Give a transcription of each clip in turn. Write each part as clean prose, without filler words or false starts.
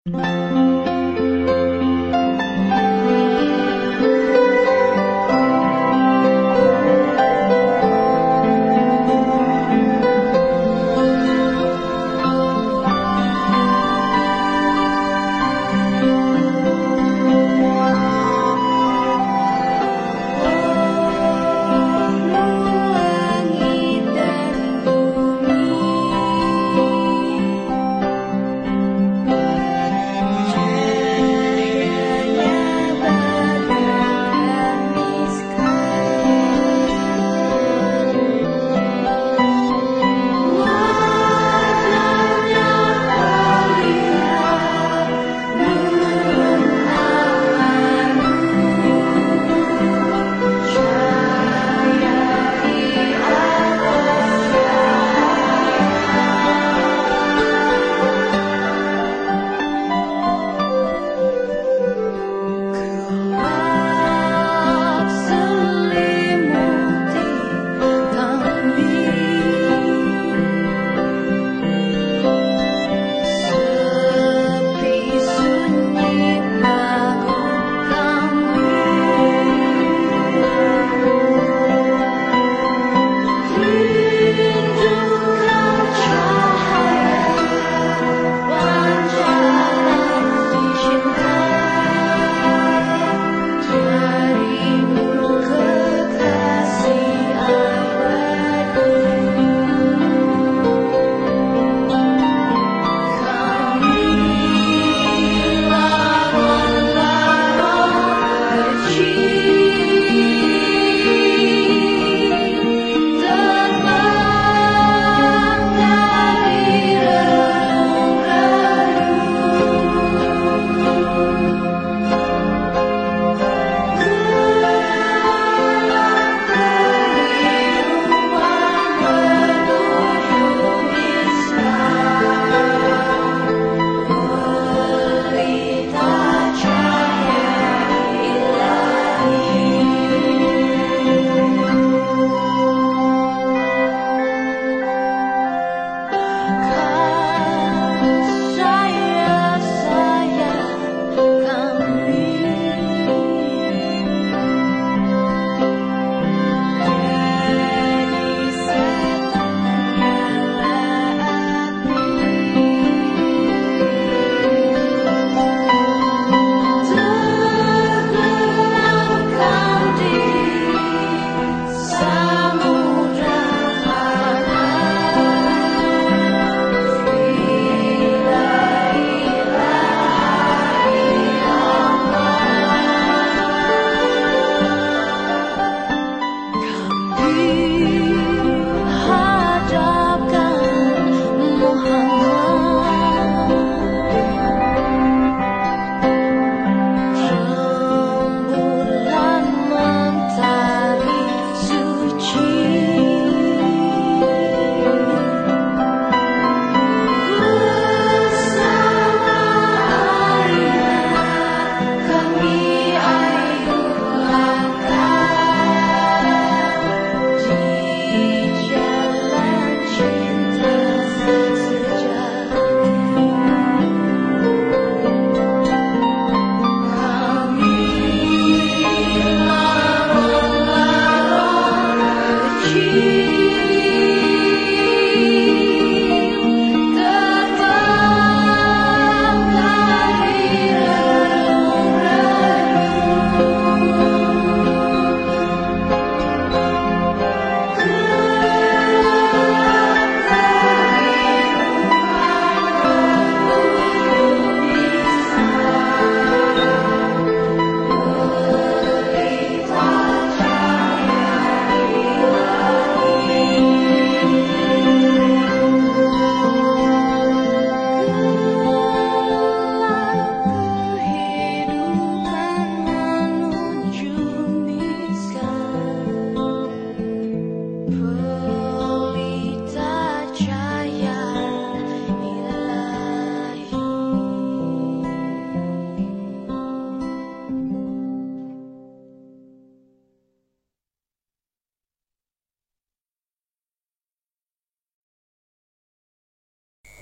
Langit dan bumi,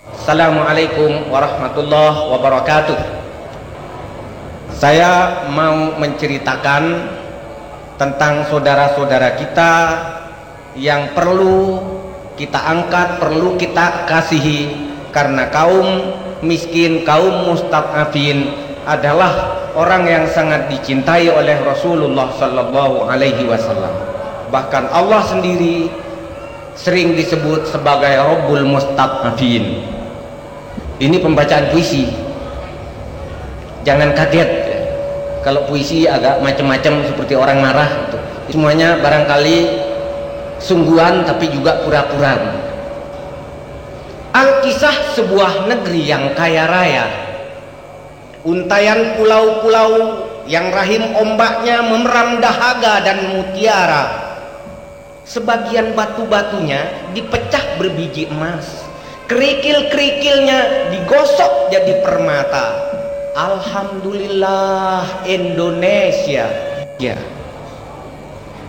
Assalamualaikum warahmatullahi wabarakatuh. Saya mau menceritakan tentang saudara-saudara kita yang perlu kita angkat, perlu kita kasihi, karena kaum miskin, kaum mustad'afin adalah orang yang sangat dicintai oleh Rasulullah sallallahu alaihi wasallam. Bahkan Allah sendiri sering disebut sebagai Rabbul Mustad'afin. Ini pembacaan puisi, jangan kaget kalau puisi agak macam-macam seperti orang marah gitu. Semuanya barangkali sungguhan tapi juga pura-pura. Alkisah sebuah negeri yang kaya raya, untayan pulau-pulau yang rahim ombaknya memeram dahaga dan mutiara. Sebagian batu-batunya dipecah berbiji emas, kerikil-kerikilnya digosok jadi permata. Alhamdulillah Indonesia. Ya.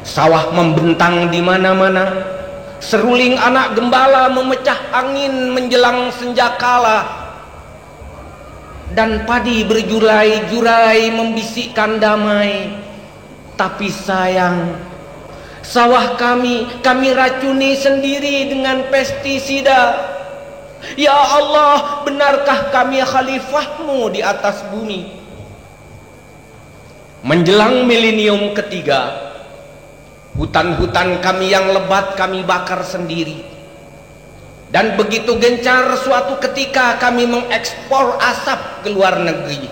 Sawah membentang di mana-mana. Seruling anak gembala memecah angin menjelang senjakala. Dan padi berjurai-jurai membisikkan damai. Tapi sayang, sawah kami racuni sendiri dengan pestisida. Ya Allah, benarkah kami khalifahmu di atas bumi? Menjelang milenium ketiga, hutan-hutan kami yang lebat kami bakar sendiri. Dan begitu gencar suatu ketika kami mengekspor asap ke luar negeri.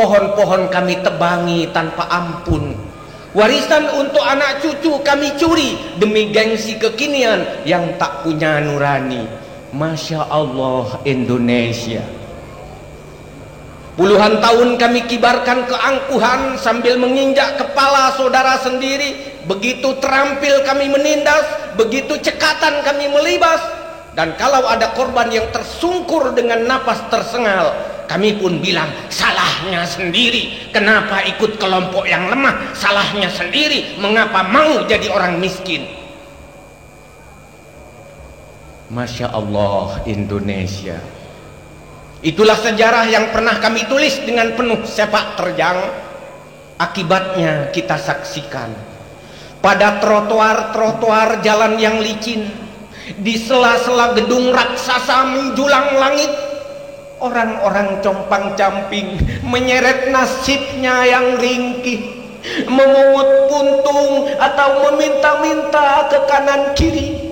Pohon-pohon kami tebangi tanpa ampun. Warisan untuk anak cucu kami curi demi gengsi kekinian yang tak punya nurani. Masya Allah Indonesia. Puluhan tahun kami kibarkan keangkuhan sambil menginjak kepala saudara sendiri. Begitu terampil kami menindas, begitu cekatan kami melibas. Dan kalau ada korban yang tersungkur dengan napas tersengal, kami pun bilang, salahnya sendiri. Kenapa ikut kelompok yang lemah? Salahnya sendiri. Mengapa mau jadi orang miskin? Masya Allah Indonesia. Itulah sejarah yang pernah kami tulis dengan penuh sepak terjang. Akibatnya kita saksikan pada trotoar-trotoar jalan yang licin, di sela-sela gedung raksasa menjulang langit, orang-orang compang-camping menyeret nasibnya yang ringkih, memungut puntung atau meminta-minta ke kanan kiri.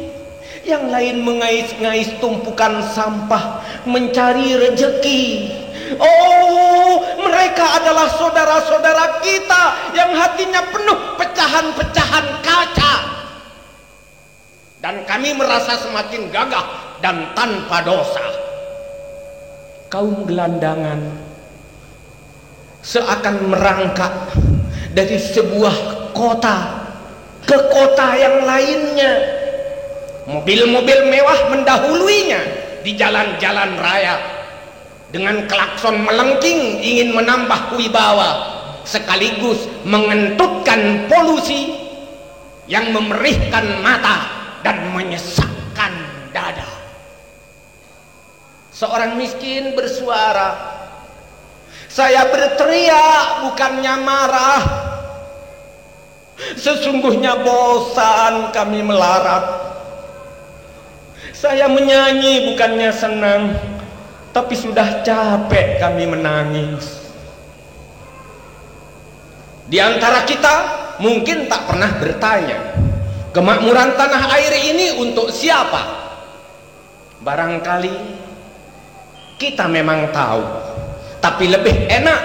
Yang lain mengais-ngais tumpukan sampah mencari rejeki. Oh, mereka adalah saudara-saudara kita yang hatinya penuh pecahan-pecahan kaca. Dan kami merasa semakin gagah dan tanpa dosa. Kaum gelandangan seakan merangkak dari sebuah kota ke kota yang lainnya. Mobil-mobil mewah mendahuluinya di jalan-jalan raya. Dengan klakson melengking ingin menambah wibawa, sekaligus mengentutkan polusi yang memerihkan mata dan menyesakkan dada. Seorang miskin bersuara, saya berteriak bukannya marah. Sesungguhnya bosan kami melarat. Saya menyanyi bukannya senang, tapi sudah capek kami menangis. Di antara kita mungkin tak pernah bertanya, kemakmuran tanah air ini untuk siapa? Barangkali kita memang tahu, tapi lebih enak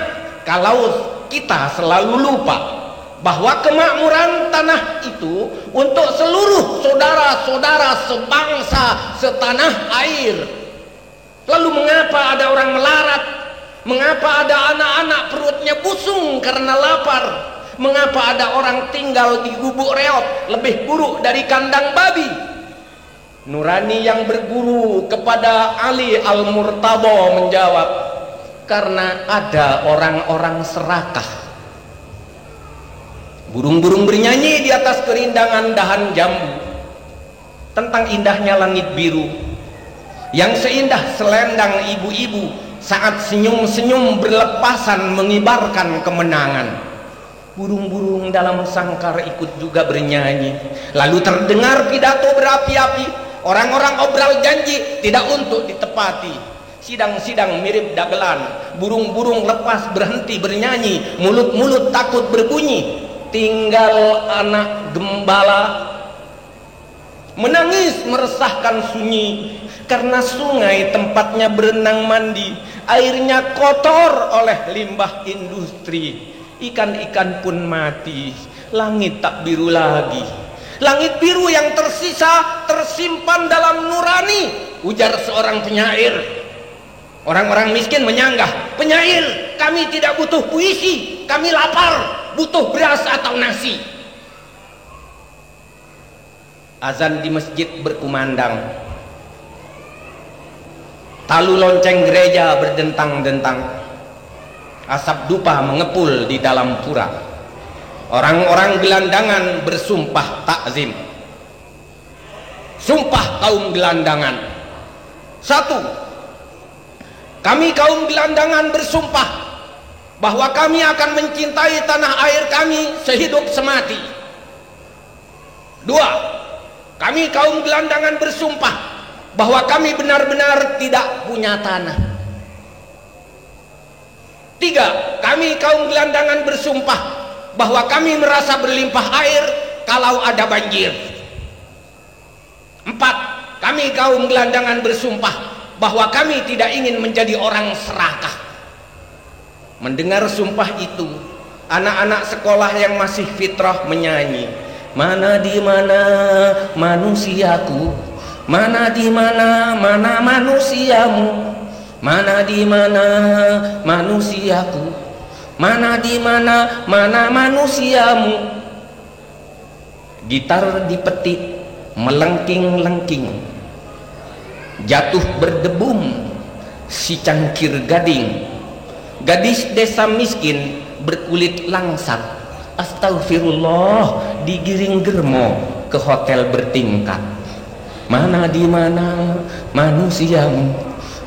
kalau kita selalu lupa bahwa kemakmuran tanah itu untuk seluruh saudara-saudara sebangsa setanah air. Lalu mengapa ada orang melarat? Mengapa ada anak-anak perutnya busung karena lapar? Mengapa ada orang tinggal di gubuk reot lebih buruk dari kandang babi? Nurani yang berguru kepada Ali Al-Murtado menjawab, karena ada orang-orang serakah. Burung-burung bernyanyi di atas kerindangan dahan jambu tentang indahnya langit biru, yang seindah selendang ibu-ibu saat senyum-senyum berlepasan mengibarkan kemenangan. Burung-burung dalam sangkar ikut juga bernyanyi. Lalu terdengar pidato berapi-api. Orang-orang obral janji tidak untuk ditepati. Sidang-sidang mirip dagelan. Burung-burung lepas berhenti bernyanyi. Mulut-mulut takut berbunyi. Tinggal anak gembala menangis meresahkan sunyi. Karena sungai tempatnya berenang mandi, airnya kotor oleh limbah industri. Ikan-ikan pun mati, langit tak biru lagi. Langit biru yang tersisa tersimpan dalam nurani, ujar seorang penyair. Orang-orang miskin menyanggah, penyair, kami tidak butuh puisi, kami lapar, butuh beras atau nasi. Azan di masjid berkumandang. Talu lonceng gereja berdentang-dentang. Asap dupa mengepul di dalam pura. Orang-orang gelandangan bersumpah takzim. Sumpah kaum gelandangan. 1. Kami kaum gelandangan bersumpah bahwa kami akan mencintai tanah air kami sehidup semati. 2. Kami kaum gelandangan bersumpah bahwa kami benar-benar tidak punya tanah. 3. Kami kaum gelandangan bersumpah bahwa kami merasa berlimpah air kalau ada banjir. 4. Kami kaum gelandangan bersumpah bahwa kami tidak ingin menjadi orang serakah. Mendengar sumpah itu, anak-anak sekolah yang masih fitrah menyanyi, mana di mana manusiaku, mana di mana manusiamu, mana di mana manusiaku, mana di mana manusiamu. Gitar dipetik melengking-lengking, jatuh berdebum si cangkir gading. Gadis desa miskin berkulit langsat, astagfirullah, digiring germo ke hotel bertingkat. Mana di mana manusiamu,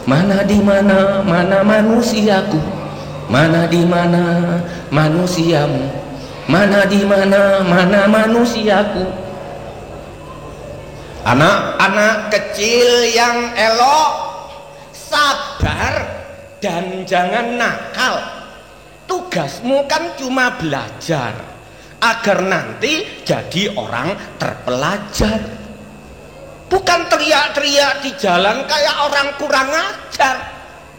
mana di mana manusiaku, mana di mana manusiamu, mana di mana manusiaku. Anak-anak kecil yang elok, sabar dan jangan nakal. Tugasmu kan cuma belajar agar nanti jadi orang terpelajar, bukan teriak-teriak di jalan kayak orang kurang ajar.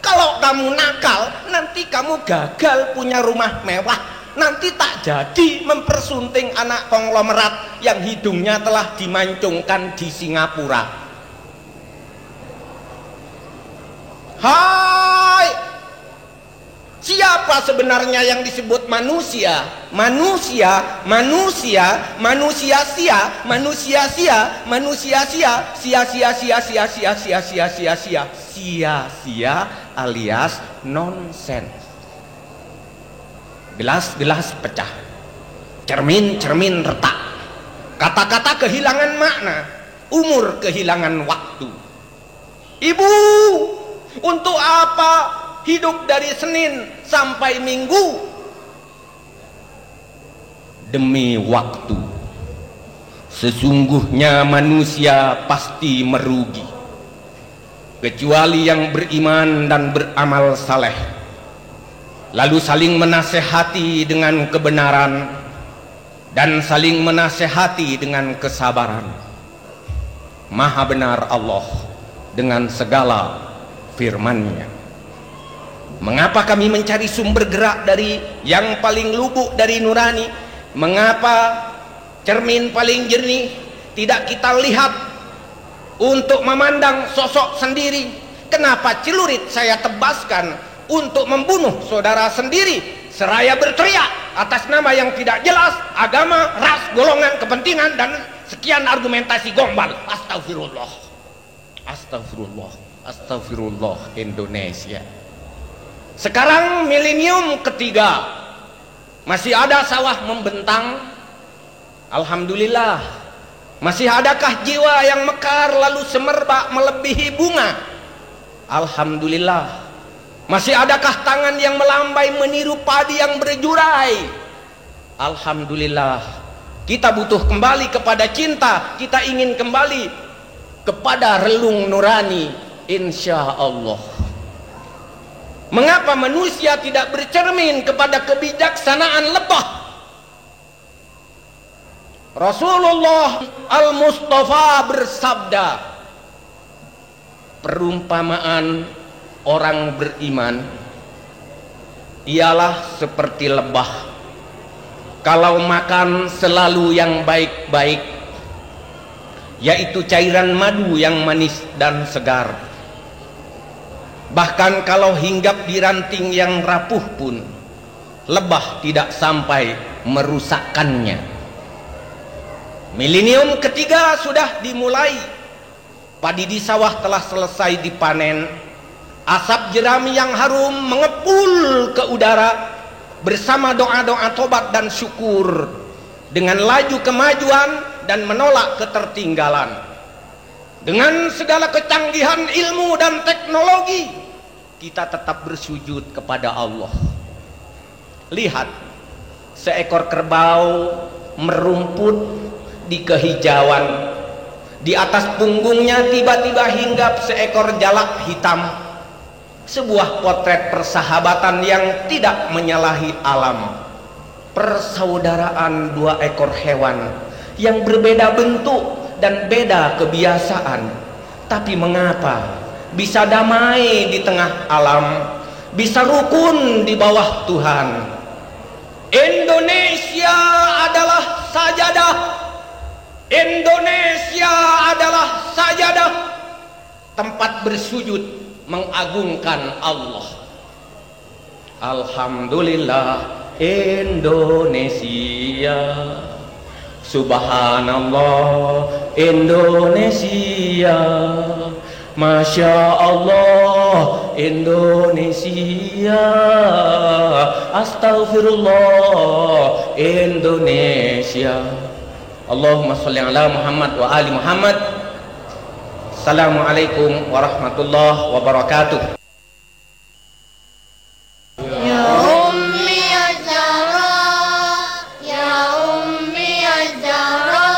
Kalau kamu nakal, nanti kamu gagal punya rumah mewah, nanti tak jadi mempersunting anak konglomerat yang hidungnya telah dimancungkan di Singapura. Hai, siapa sebenarnya yang disebut manusia? Manusia, manusia, manusia sia, manusia sia, manusia sia, sia alias nonsense. Gelas-gelas pecah, cermin-cermin retak, kata-kata kehilangan makna, umur kehilangan waktu. Ibu, untuk apa hidup dari Senin sampai Minggu? Demi waktu. Sesungguhnya manusia pasti merugi, kecuali yang beriman dan beramal saleh, lalu saling menasehati dengan kebenaran dan saling menasehati dengan kesabaran. Maha benar Allah dengan segala firman-Nya. Mengapa kami mencari sumber gerak dari yang paling lubuk dari nurani? Mengapa cermin paling jernih tidak kita lihat untuk memandang sosok sendiri? Kenapa celurit saya tebaskan untuk membunuh saudara sendiri, seraya berteriak atas nama yang tidak jelas, agama, ras, golongan, kepentingan, dan sekian argumentasi gombal? Astagfirullah, astagfirullah, astagfirullah. Indonesia sekarang milenium ketiga, masih ada sawah membentang? Alhamdulillah. Masih adakah jiwa yang mekar lalu semerbak melebihi bunga? Alhamdulillah. Masih adakah tangan yang melambai meniru padi yang berjurai? Alhamdulillah. Kita butuh kembali kepada cinta. Kita ingin kembali kepada relung nurani, insya Allah. Mengapa manusia tidak bercermin kepada kebijaksanaan lebah? Rasulullah Al-Mustafa bersabda, perumpamaan orang beriman ialah seperti lebah. Kalau makan selalu yang baik-baik, yaitu cairan madu yang manis dan segar. Bahkan kalau hinggap di ranting yang rapuh pun, lebah tidak sampai merusakkannya. Milenium ketiga sudah dimulai. Padi di sawah telah selesai dipanen. Asap jerami yang harum mengepul ke udara bersama doa-doa tobat dan syukur, dengan laju kemajuan dan menolak ketertinggalan. Dengan segala kecanggihan ilmu dan teknologi, kita tetap bersujud kepada Allah. Lihat, seekor kerbau merumput di kehijauan. Di atas punggungnya tiba-tiba hinggap seekor jalak hitam. Sebuah potret persahabatan yang tidak menyalahi alam. Persaudaraan dua ekor hewan yang berbeda bentuk dan beda kebiasaan, tapi mengapa bisa damai di tengah alam, bisa rukun di bawah Tuhan. Indonesia adalah sajadah. Indonesia adalah sajadah, tempat bersujud mengagungkan Allah. Alhamdulillah Indonesia, subhanallah Indonesia, masya Allah Indonesia, astagfirullah Indonesia. Allahumma sholli ala Muhammad wa ali Muhammad. Assalamualaikum warahmatullahi wabarakatuh. Ya Ummi Az-Zahra, ya Ummi Az-Zahra,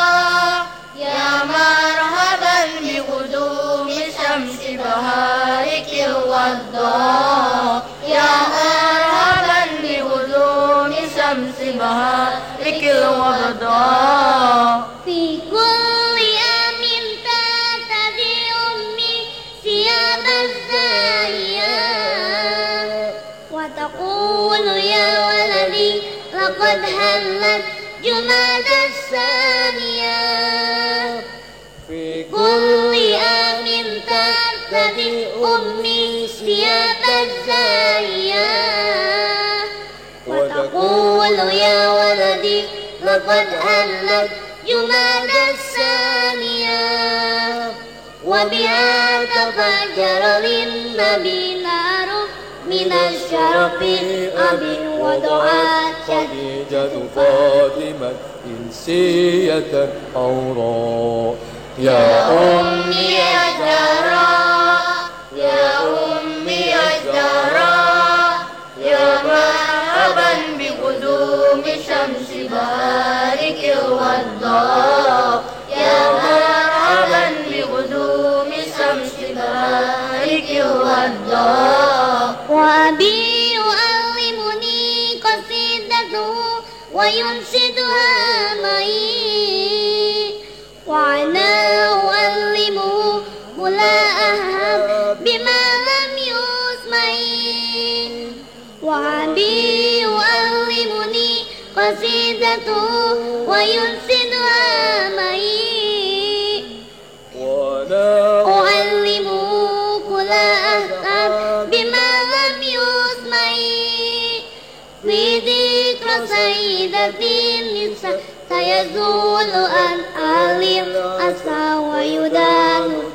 ya marhaban bi qudumi syamsi baharikil wadha, ya marhaban bi qudumi syamsi baharikil wadha. Fi kulli amin ta'tadi ummi siyab az-zahiyah wa taqulu ya waladi laqad hallat jumada as-saniyah. Fi kulli amin ta'tadi ummi siyab az-zahiyah wa taqulu ya waladi laqad hallat jumada as-saniyah wa biha tafajjara lin-nabi naru minasy-syarafi abin wa du'at Khadijatu Fatimah insiyatan awra. Ya Ummi Az-Zahra, ya Ummi Az-Zahra, ya marhaban bi qudumi syamsi baharikil wadha, ya marhaban bi qudumi syamsi baharikil wadha. Wa abi yu'allimuni qasidatuhu wa yunsiduha ma'i, wa ana u'allimuhu mula ahab bima lam yusma'i. Wa abi yu'allimuni qasidatuhu wa yunsiduha ma'i, u'allimuhu kula ahab bima lam yusma'i. Fi dhikra sayyidatin nisa sayazulu an alim asa wa yudanu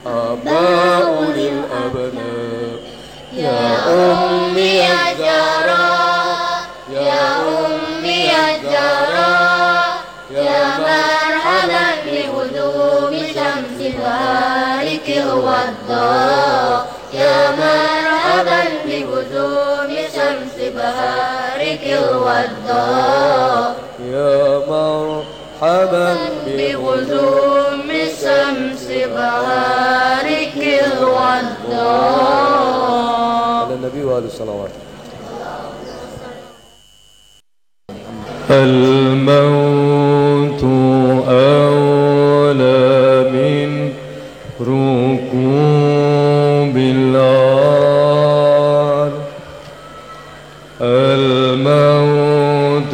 aba'u lil abna. Ya Ummi Az-Zahra, ya Ummi Az-Zahra, ya marhaban bi qudumi syamsi baharikil wadha. الضاء يا مرحبا بغزوم شمس بهارك الوداء يا مرحبا بغزوم شمس بهارك الوداء. على النبي وآله الصلوات. الموت أولى من ركوب العار. الموت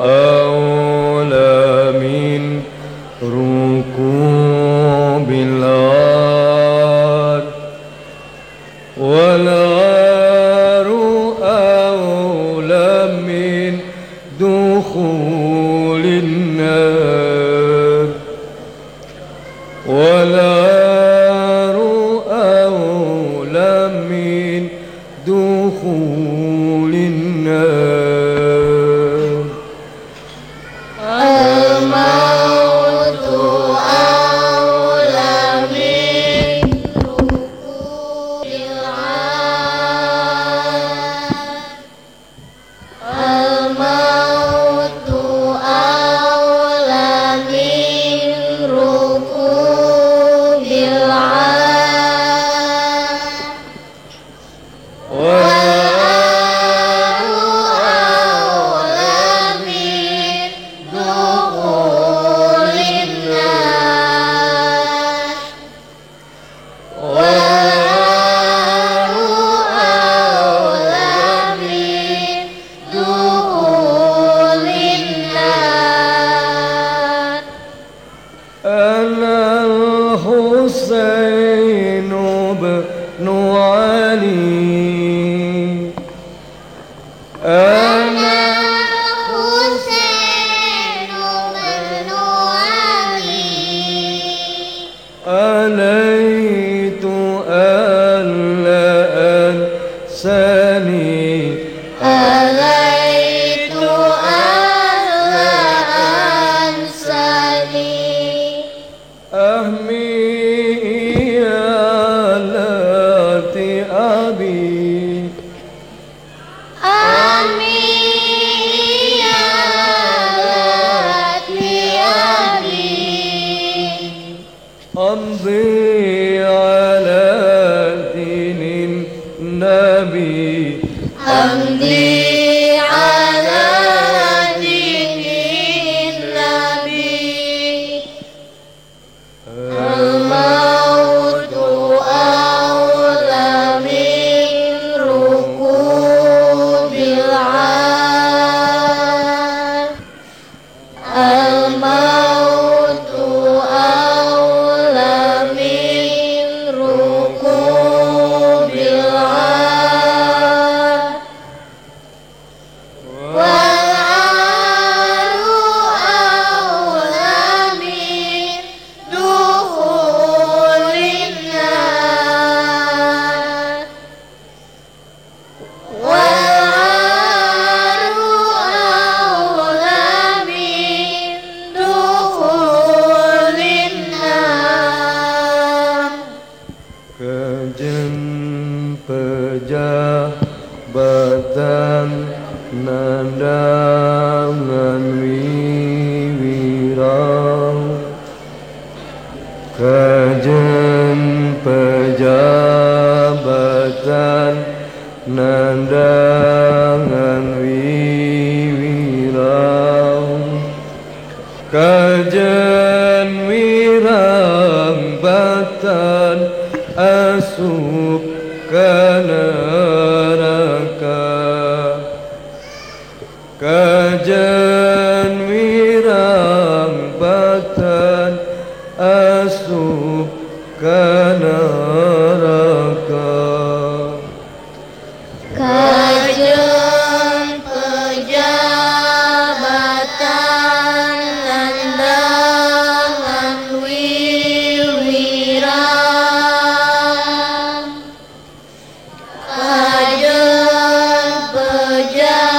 أولى من ركوب العار. والعار أولى من دخول النار. والعار أولى من دخول النار. الموت أولى من ركوب العار. الموت أولى من ركوب العار. والعار أولى من دخول النار. والعار أولى من دخول النار. أنا الحسين بن علي. أنا الحسين بن علي. أليت ألا أنساني. أليت ألا أنساني. أهمي آلات أبي. أمي آلات أبي. أمضي على دين النبي. أمضي على دين النبي. الموت أولى من ركوب العار. الموت أولى من ركوب العار. والعار أولى من دخول النار. والعار أولى من دخول النار. Kajian pejabatan nandangan wiwirau. Kajian pejabatan nandangan wiwirau. Kajian wirang batan asup ke neraka. Kajian wirang batan asup ke neraka. Kajian pejabatan nandangan wiwirang. Kajian pejabatan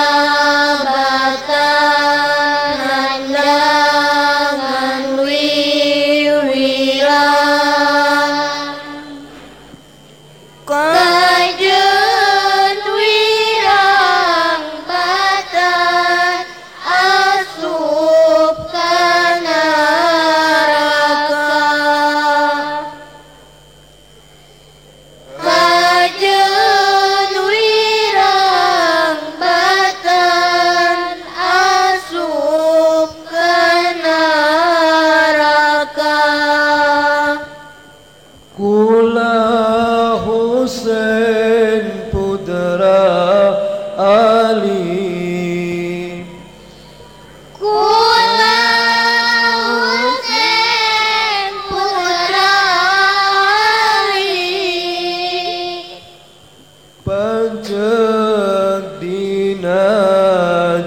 pancet dina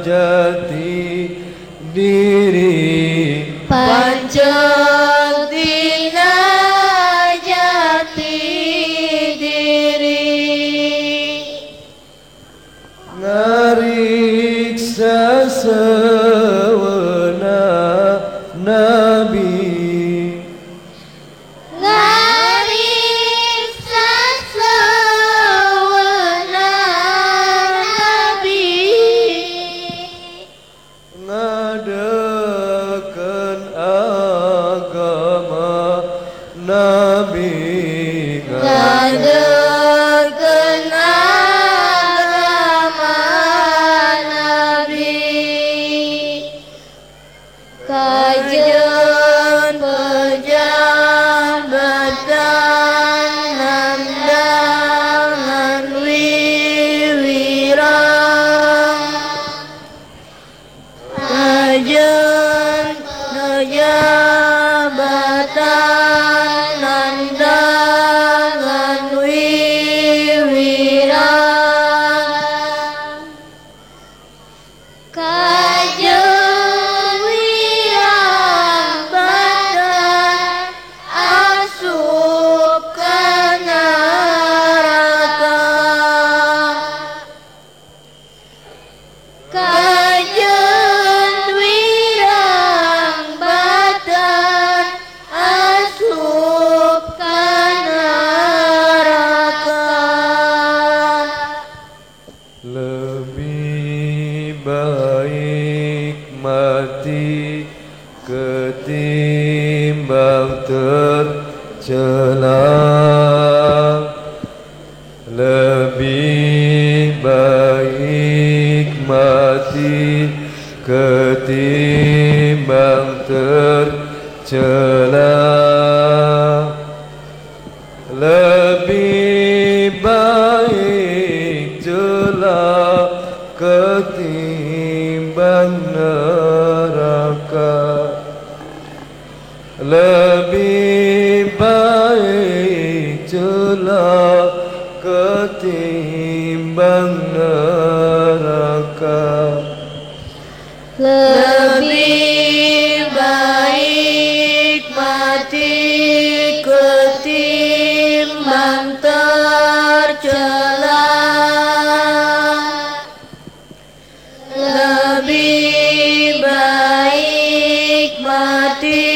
jati diri pancet dina jati diri ngariksa sawana nabi ngariksa sawana nabi ngadakan agama nabi ngadakan agama nabi kajian pejabatan nandangan wiwirang kajian pejabatan nandangan wiwirang kajian wirang badan asup ke neraka kajian wirang badan asup ke neraka lebih baik mati ketimbang tercela lebih baik mati ketimbang tercela lebih baik celah ketimbang neraka lebih baik celah ketimbang neraka lebih baik mati ketimbang tercela lebih baik mati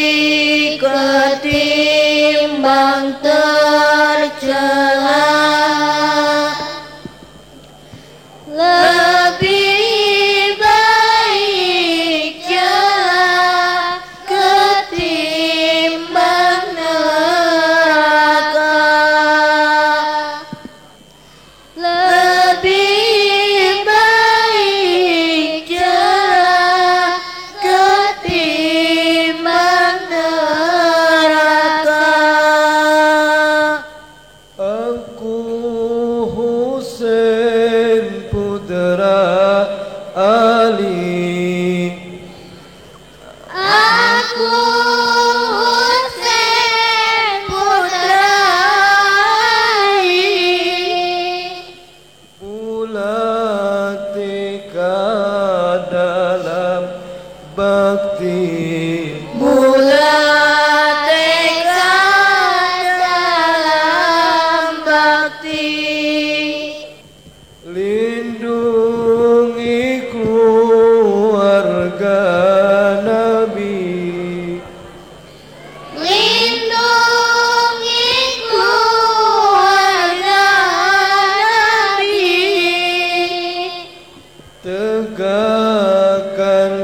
ketimbang tercela lebih baik celah ketimbang neraka lebih baik celah ketimbang neraka aku Husain putra Ali aku Husain putra Ali pula tekad dalam bakti bulat tekad dalam bakti lindungi keluarga Nabi lindungi keluarga Nabi tegakkan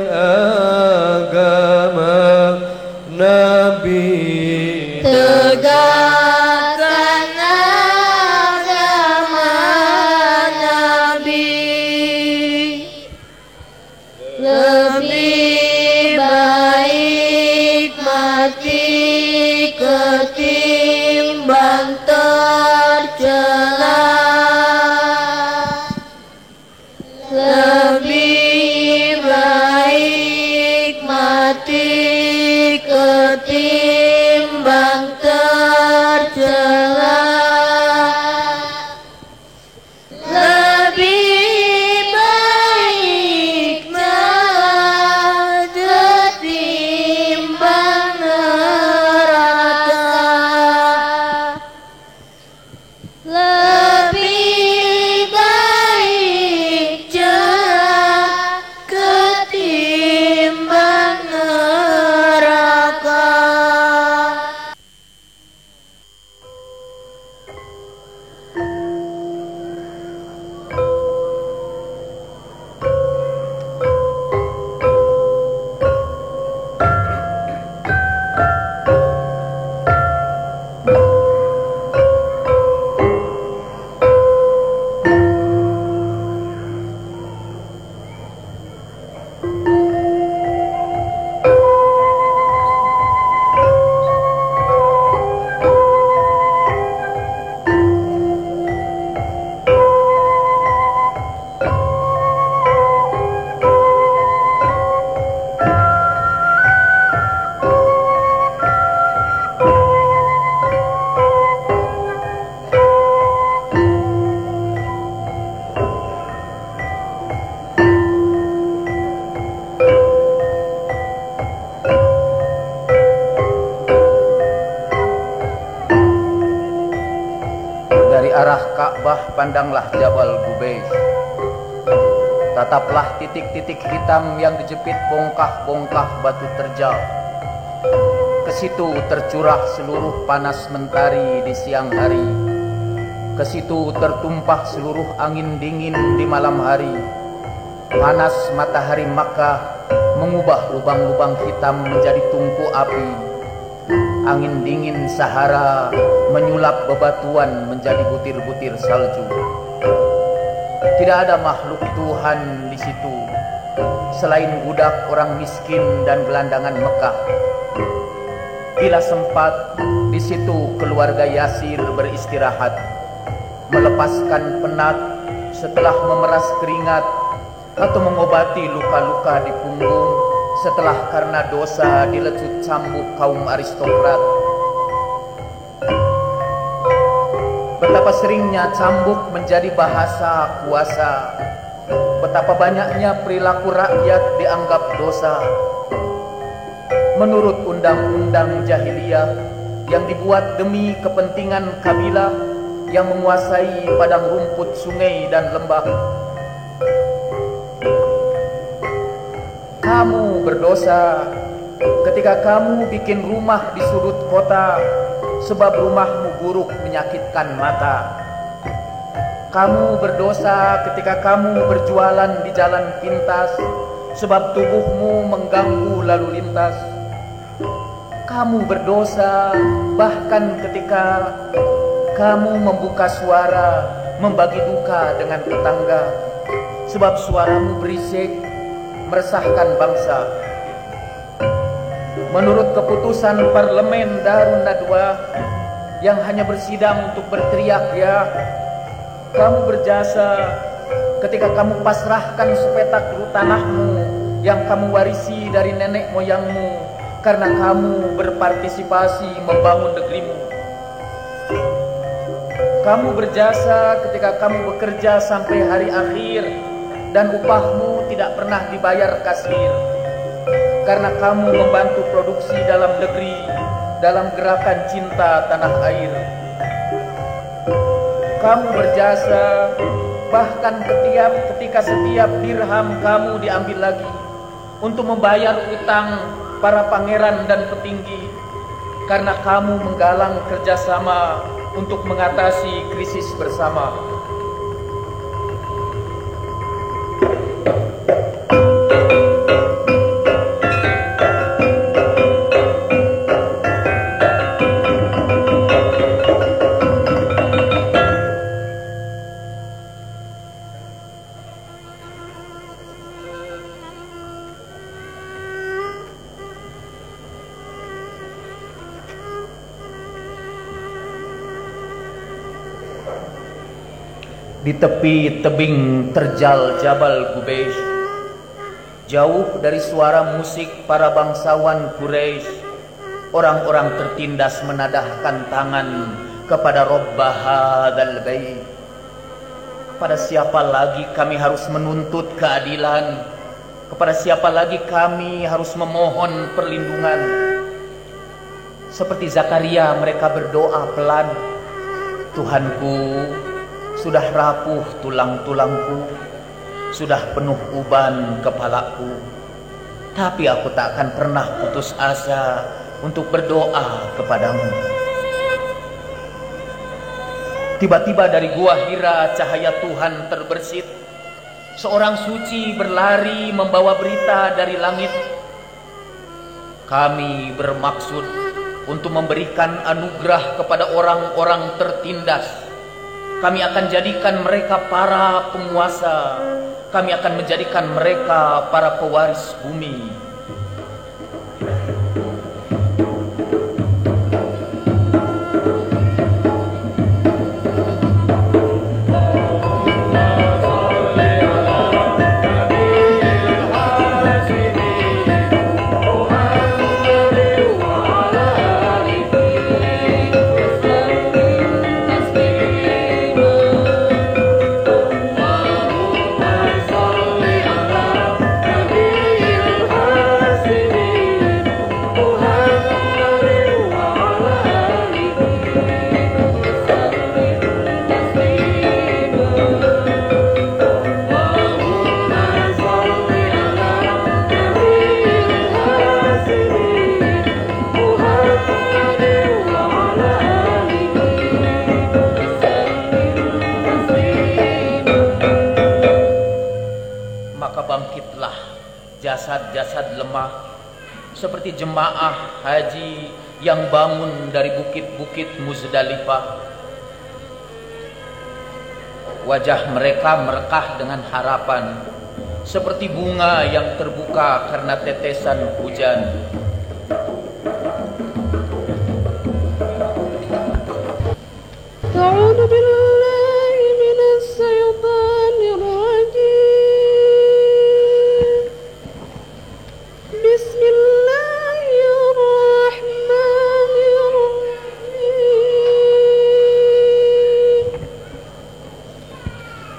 pandanglah Jabal Gubays. Tataplah titik-titik hitam yang dijepit bongkah-bongkah batu terjal. Ke situ tercurah seluruh panas mentari di siang hari. Ke situ tertumpah seluruh angin dingin di malam hari. Panas matahari Makkah mengubah lubang-lubang hitam menjadi tungku api. Angin dingin Sahara menyulap bebatuan menjadi butir-butir salju. Tidak ada makhluk Tuhan di situ selain budak orang miskin dan gelandangan Mekah. Bila sempat, di situ keluarga Yasir beristirahat, melepaskan penat setelah memeras keringat atau mengobati luka-luka di punggung setelah karena dosa dilecut cambuk kaum aristokrat. Betapa seringnya cambuk menjadi bahasa kuasa. Betapa banyaknya perilaku rakyat dianggap dosa. Menurut undang-undang jahiliyah yang dibuat demi kepentingan kabilah yang menguasai padang rumput, sungai dan lembah, kamu berdosa ketika kamu bikin rumah di sudut kota sebab rumahmu buruk menyakitkan mata. Kamu berdosa ketika kamu berjualan di jalan pintas sebab tubuhmu mengganggu lalu lintas. Kamu berdosa bahkan ketika kamu membuka suara membagi duka dengan tetangga sebab suaramu berisik meresahkan bangsa. Menurut keputusan Parlemen Darun Nadwa yang hanya bersidang untuk berteriak ya, kamu berjasa ketika kamu pasrahkan sepetak tanahmu yang kamu warisi dari nenek moyangmu karena kamu berpartisipasi membangun negerimu. Kamu berjasa ketika kamu bekerja sampai hari akhir dan upahmu tidak pernah dibayar kasir karena kamu membantu produksi dalam negeri dalam gerakan cinta tanah air. Kamu berjasa bahkan ketika setiap dirham kamu diambil lagi untuk membayar utang para pangeran dan petinggi karena kamu menggalang kerjasama untuk mengatasi krisis bersama. Di tepi tebing terjal Jabal Gubays, jauh dari suara musik para bangsawan Quraisy, orang-orang tertindas menadahkan tangan kepada Rabb hadzal bait. Kepada siapa lagi kami harus menuntut keadilan? Kepada siapa lagi kami harus memohon perlindungan? Seperti Zakaria mereka berdoa pelan, Tuhanku, sudah rapuh tulang-tulangku, sudah penuh uban kepalaku, tapi aku tak akan pernah putus asa untuk berdoa kepadamu. Tiba-tiba dari gua Hira cahaya Tuhan terbersit. Seorang suci berlari membawa berita dari langit. Kami bermaksud untuk memberikan anugerah kepada orang-orang tertindas. Kami akan jadikan mereka para penguasa. Kami akan menjadikan mereka para pewaris bumi. jasad-jasad lemah seperti jemaah haji yang bangun dari bukit-bukit Muzdalifah. Wajah mereka merekah dengan harapan seperti bunga yang terbuka karena tetesan hujan. A'udzu billahi minas syaitonir rajim. Bismillahirrahmanirrahim.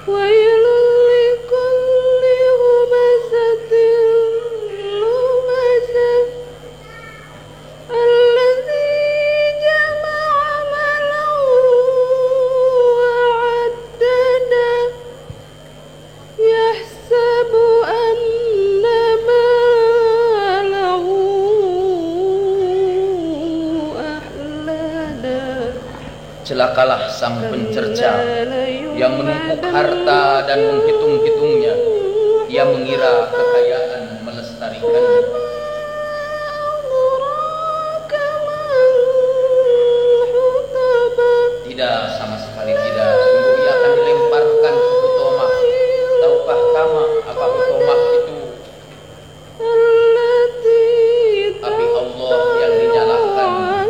Wailul likulli humazatin lumazah. Alladzi jama'a malan wa 'addada. Yahsabu anna malahu ahlada. Celakalah sang pencerca yang menumpuk harta dan menghitung-hitungnya. Ia mengira kekayaan melestarikannya. Tidak, sama sekali tidak. Sungguh ia akan dilemparkan ke Hutomah. Tahukah kamu apa Hutomah itu? Api Allah yang dinyalakan,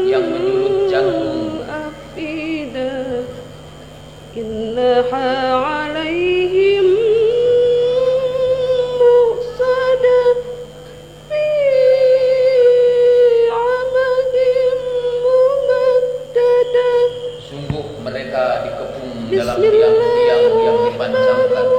yang menyulut jantung. Innaha 'alaihim muqsada fi 'amadin mumaddada. Sungguh mereka dikepung dalam tiang-tiang yang dipancangkan.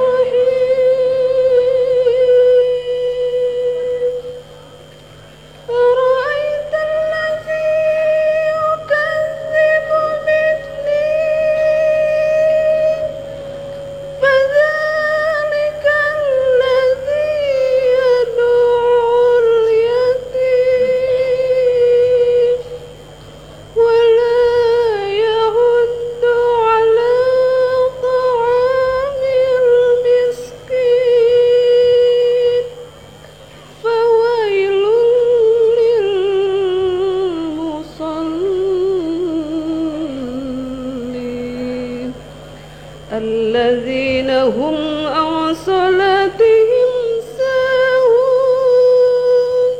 الذين هم عن صلاتهم ساهون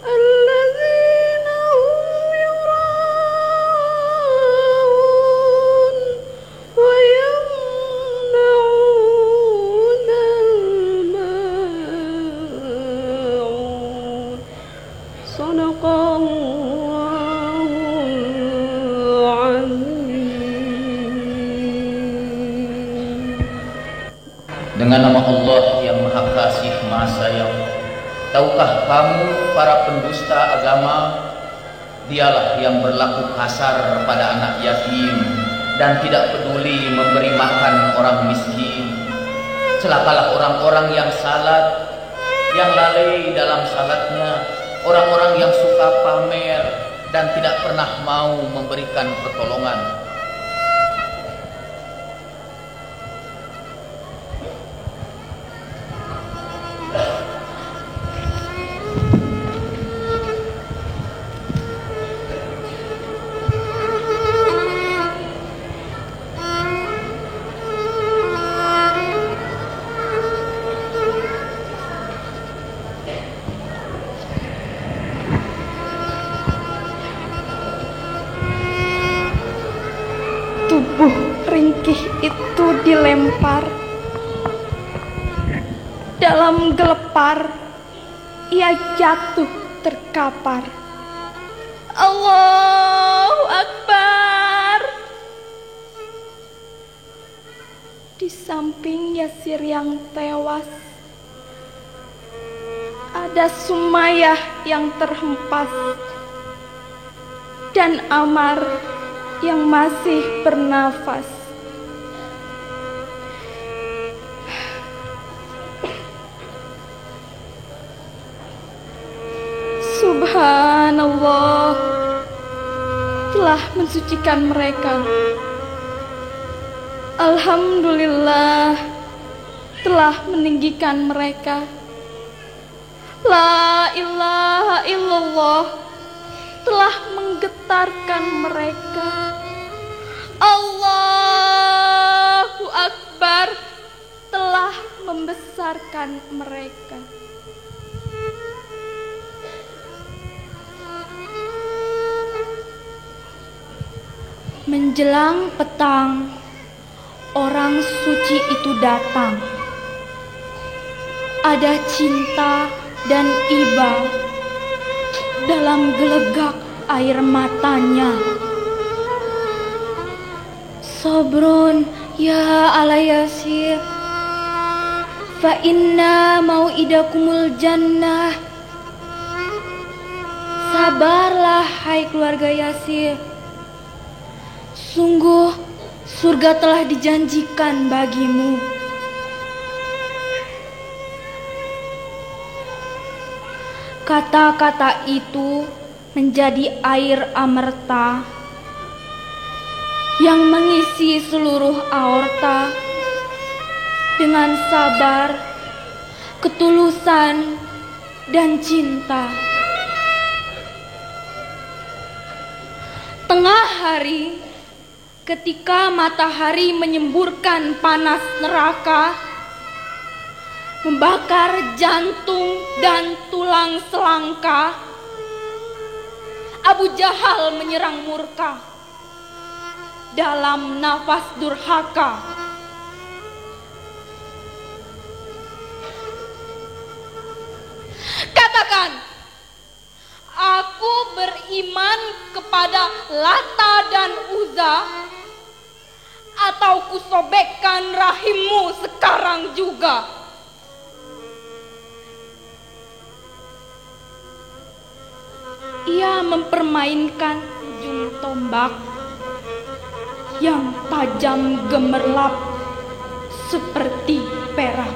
الذين هم يراءون ويمنعون الماعون صدق الله العظيم. Dengan nama Allah yang Maha Kasih Maha Sayang, tahukah kamu para pendusta agama, dialah yang berlaku kasar pada anak yatim dan tidak peduli memberi makan orang miskin. Celakalah orang-orang yang salat, yang lalai dalam salatnya, orang-orang yang suka pamer dan tidak pernah mau memberikan pertolongan. Tubuh ringkih itu dilempar. Dalam gelepar, ia jatuh terkapar. Allahu Akbar. Di samping Yasir yang tewas, ada Sumayyah yang terhempas dan Ammar yang masih bernafas. Subhanallah, telah mensucikan mereka. Alhamdulillah, telah meninggikan mereka. La ilaha illallah telah menggetarkan mereka. Allahu Akbar telah membesarkan mereka. Menjelang petang, orang suci itu datang. Ada cinta dan iba dalam gelegak air matanya. Sabrun ya ala Yasir, fa inna mau'idakumul jannah. Sabarlah hai keluarga Yasir, sungguh surga telah dijanjikan bagimu. Kata-kata itu menjadi air amerta yang mengisi seluruh aorta dengan sabar, ketulusan, dan cinta. Tengah hari, ketika matahari menyemburkan panas neraka, membakar jantung dan tulang selangka, Abu Jahal menyerang murka dalam nafas durhaka. Katakan, aku beriman kepada Lata dan Uzza, atau kusobekkan rahimmu sekarang juga. Ia mempermainkan ujung tombak yang tajam gemerlap seperti perak.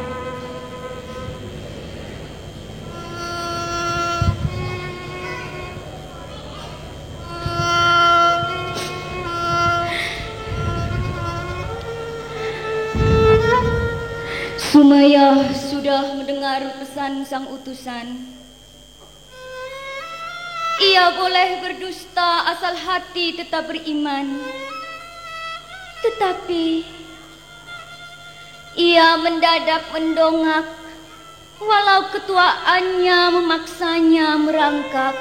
Sumayyah sudah mendengar pesan sang utusan. Ia boleh berdusta asal hati tetap beriman. Tetapi ia mendadak mendongak walau ketuaannya memaksanya merangkak.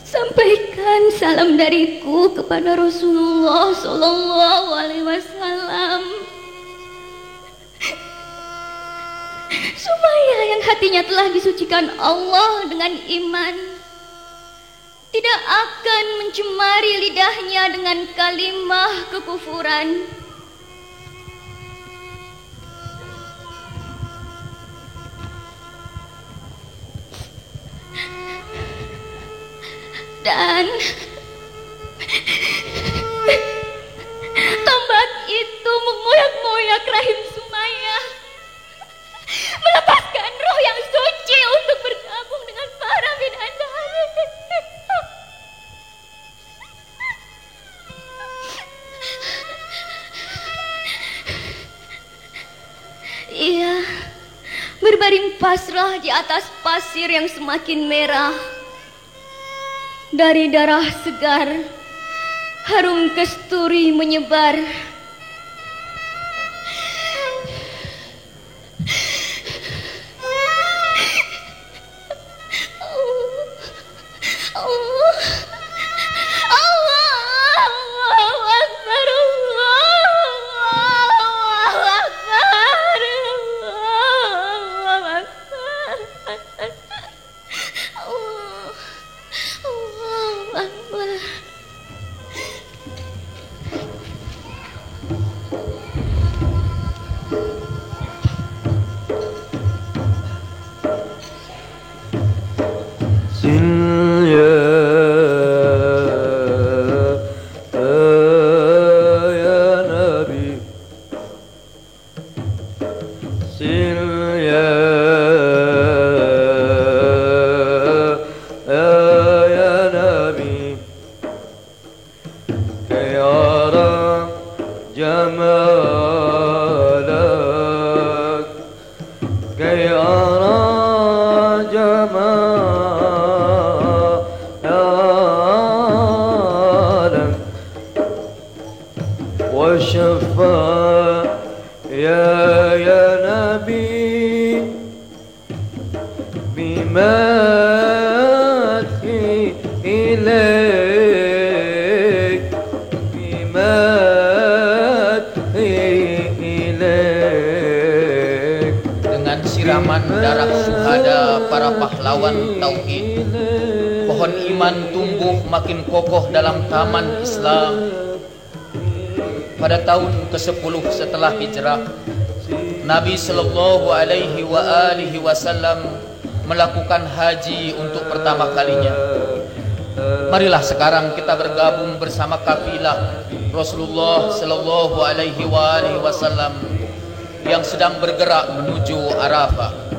Sampaikan salam dariku kepada Rasulullah Sallallahu Alaihi Wasallam. Sumayyah yang hatinya telah disucikan Allah dengan iman tidak akan mencemari lidahnya dengan kalimah kekufuran. Dan tombak itu mengoyak-ngoyak rahim Sumayyah, melepaskan roh yang suci untuk bergabung dengan para bidadari. Ia berbaring pasrah di atas pasir yang semakin merah. Dari darah segar, harum kasturi menyebar. جمال وشفاء يا نبي بمدحي إليك بمدحي إليك. Dengan siraman darah syuhada para pahlawan tauhid, pohon iman tumbuh makin kokoh dalam taman Islam. Pada tahun ke-10 setelah hijrah, Nabi Sallallahu Alaihi Wasallam melakukan haji untuk pertama kalinya. Marilah sekarang kita bergabung bersama kafilah Rasulullah Sallallahu Alaihi Wasallam yang sedang bergerak menuju Arafah.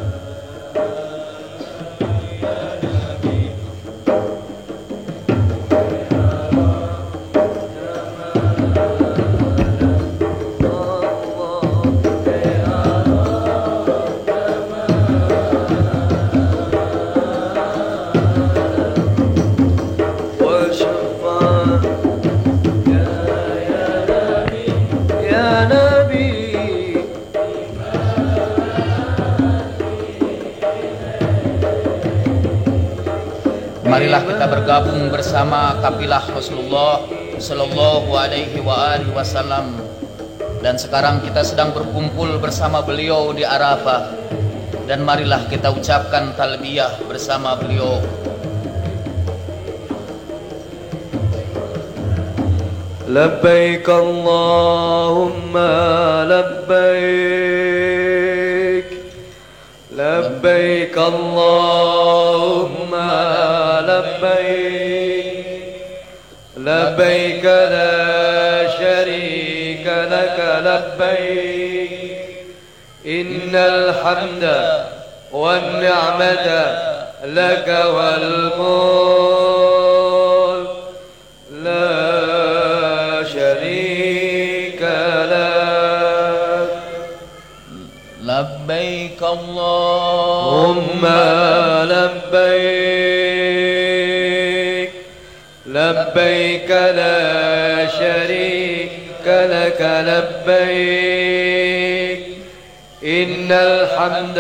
Marilah kita bergabung bersama kafilah Rasulullah Sallallahu Alaihi Wasallam, dan sekarang kita sedang berkumpul bersama beliau di Arafah, dan marilah kita ucapkan talbiyah bersama beliau. لبيك اللهم لبيك لبيك اللهم لبيك لبيك لا شريك لك لبيك إن الحمد والنعمة لك والملك لا شريك لك لبيك اللهم لبيك لبيك لا شريك لك لبيك إن الحمد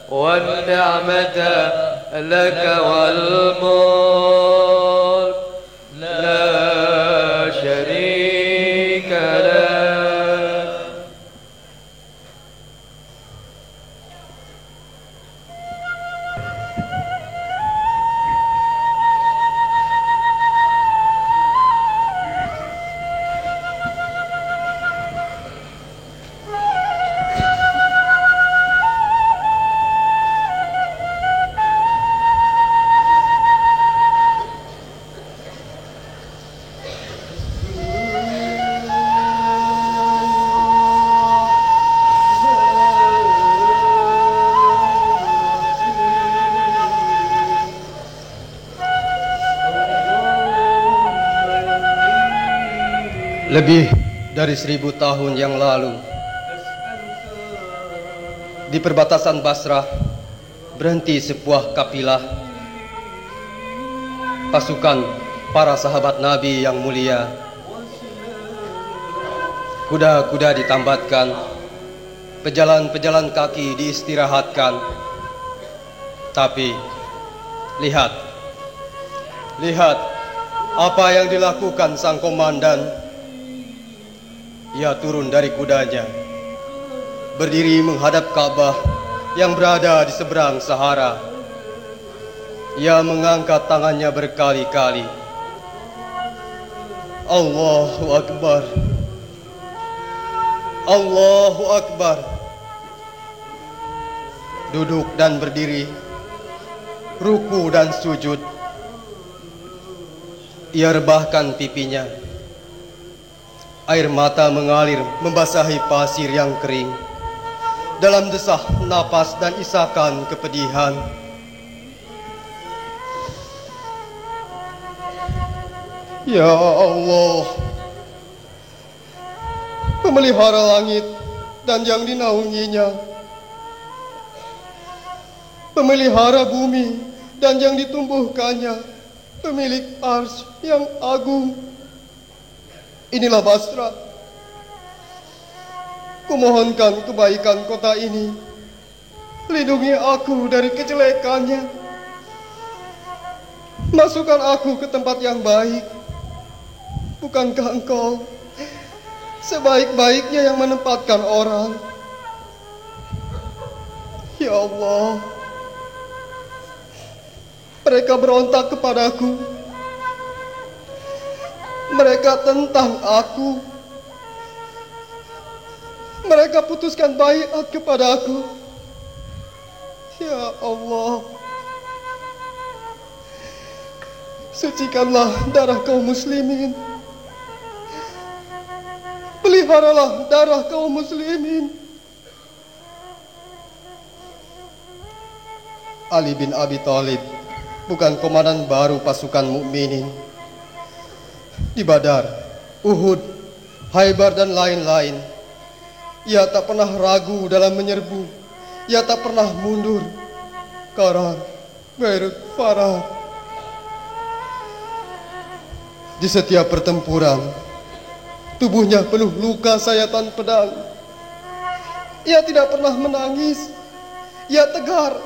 والنعمة لك والملك لا شريك لك. Lebih dari 1000 tahun yang lalu, di perbatasan Basrah berhenti sebuah kafilah pasukan para sahabat Nabi yang mulia. Kuda-kuda ditambatkan, pejalan-pejalan kaki diistirahatkan. Tapi lihat apa yang dilakukan sang komandan. Ia turun dari kudanya, berdiri menghadap Ka'bah yang berada di seberang Sahara. Ia mengangkat tangannya berkali-kali. Allahu Akbar, Allahu Akbar. Duduk dan berdiri, ruku dan sujud. Ia rebahkan pipinya. Air mata mengalir membasahi pasir yang kering. Dalam desah napas dan isakan kepedihan. Ya Allah, pemelihara langit dan yang dinaunginya, pemelihara bumi dan yang ditumbuhkannya, pemilik arsy yang agung. Inilah Basrah, kumohonkan kebaikan kota ini. Lindungi aku dari kejelekannya. Masukkan aku ke tempat yang baik. Bukankah Engkau sebaik-baiknya yang menempatkan orang? Ya Allah, mereka berontak kepadaku. Mereka tentang aku. Mereka putuskan baiat kepada aku. Ya Allah, sucikanlah darah kaum muslimin. Peliharalah darah kaum muslimin. Ali bin Abi Thalib bukan komandan baru pasukan mukminin. Di Badar, Uhud, Khaybar dan lain-lain, ia tak pernah ragu dalam menyerbu. Ia tak pernah mundur. Karang, Beirut, Farah. Di setiap pertempuran, tubuhnya penuh luka sayatan pedang. Ia tidak pernah menangis. Ia tegar,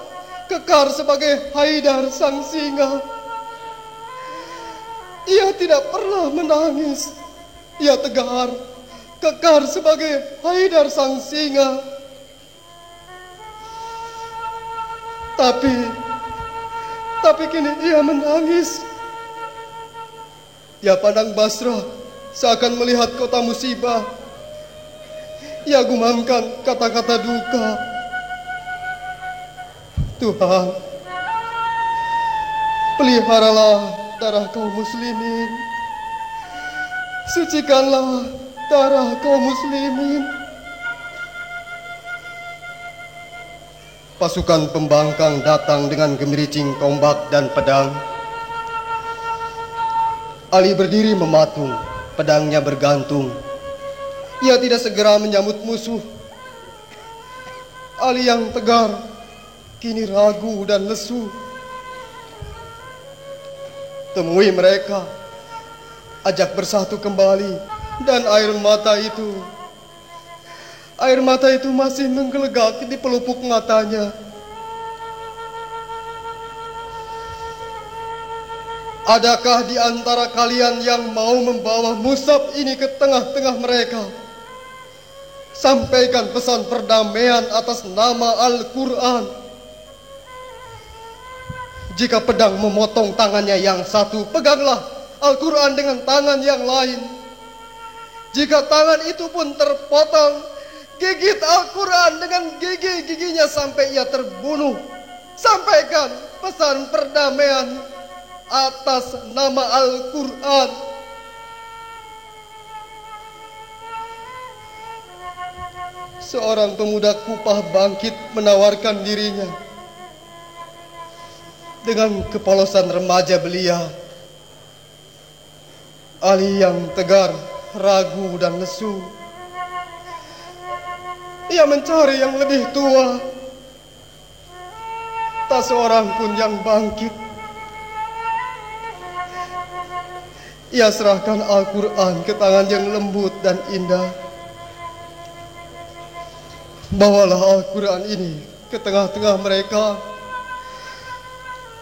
kekar sebagai Haidar sang singa. Ia tidak pernah menangis. Ia tegar, kekar sebagai Haidar sang singa. Tapi kini ia menangis. Ia pandang Basrah seakan melihat kota musibah. Ia gumamkan kata-kata duka. Tuhan, peliharalah darah kaum muslimin. Sucikanlah darah kaum muslimin. Pasukan pembangkang datang dengan gemericing tombak dan pedang. Ali berdiri mematung, pedangnya bergantung. Ia tidak segera menyambut musuh. Ali yang tegar, kini ragu dan lesu. Temui mereka, ajak bersatu kembali, dan air mata itu masih menggelegak di pelupuk matanya. Adakah di antara kalian yang mau membawa mushaf ini ke tengah-tengah mereka? Sampaikan pesan perdamaian atas nama Al-Quran. Jika pedang memotong tangannya yang satu, peganglah Al-Quran dengan tangan yang lain. Jika tangan itu pun terpotong, gigit Al-Quran dengan gigi-giginya sampai ia terbunuh. Sampaikan pesan perdamaian atas nama Al-Quran. Seorang pemuda Kupah bangkit menawarkan dirinya. Dengan kepolosan remaja belia, Ali yang tegar, ragu dan lesu. Ia mencari yang lebih tua. Tak seorang pun yang bangkit. Ia serahkan Al-Quran ke tangan yang lembut dan indah. Bawalah Al-Quran ini ke tengah-tengah mereka.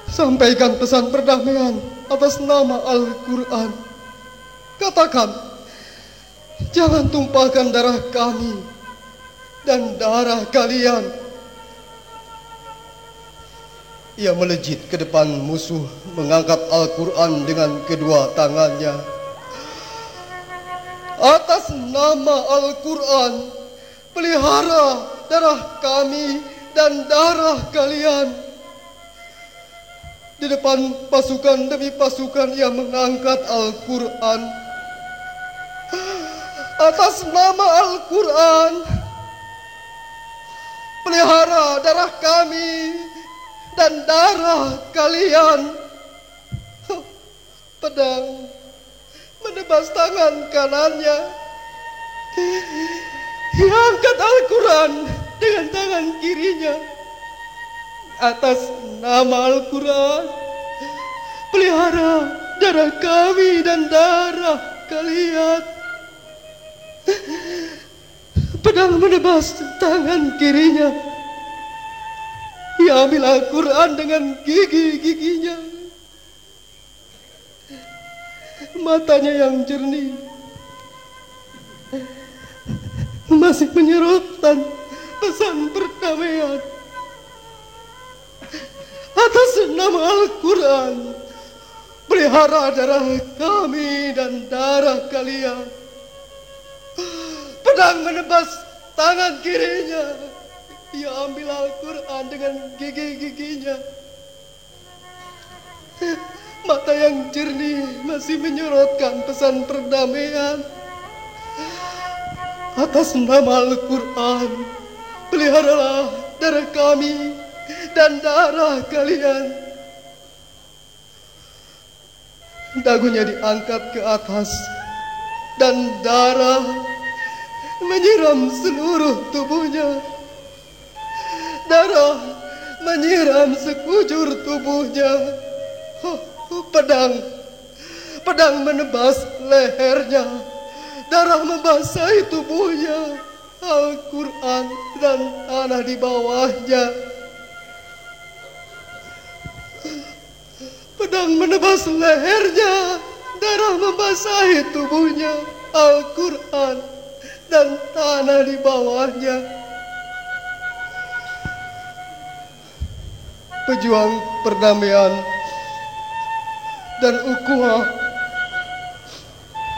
Sampaikan pesan perdamaian atas nama Al-Quran. Katakan, jangan tumpahkan darah kami dan darah kalian. Ia melejit ke depan musuh, mengangkat Al-Quran dengan kedua tangannya. Atas nama Al-Quran, pelihara darah kami dan darah kalian. Di depan pasukan demi pasukan ia mengangkat Al-Quran. Atas nama Al-Quran, pelihara darah kami dan darah kalian. Pedang menebas tangan kanannya. Ia angkat Al-Quran dengan tangan kirinya. Atas nama Al-Quran, pelihara darah kami dan darah kalian. Pedang menebas tangan kirinya. Ia ambil Al-Quran dengan gigi-giginya. Matanya yang jernih masih menyerotkan pesan perdamaian. Atas nama Al-Quran, pelihara darah kami dan darah kalian. Pedang menebas tangan kirinya. Ia ambil Al-Quran dengan gigi-giginya. Mata yang jernih masih menyorotkan pesan perdamaian. Atas nama Al-Quran, peliharalah darah kami dan darah kalian. Dagunya diangkat ke atas dan darah menyiram seluruh tubuhnya. Darah menyiram sekujur tubuhnya. Pedang menebas lehernya. Darah membasahi tubuhnya. Al-Quran dan tanah di bawahnya. Pedang menebas lehernya. Darah membasahi tubuhnya. Al-Quran dan tanah di bawahnya. Pejuang perdamaian dan ukhuwah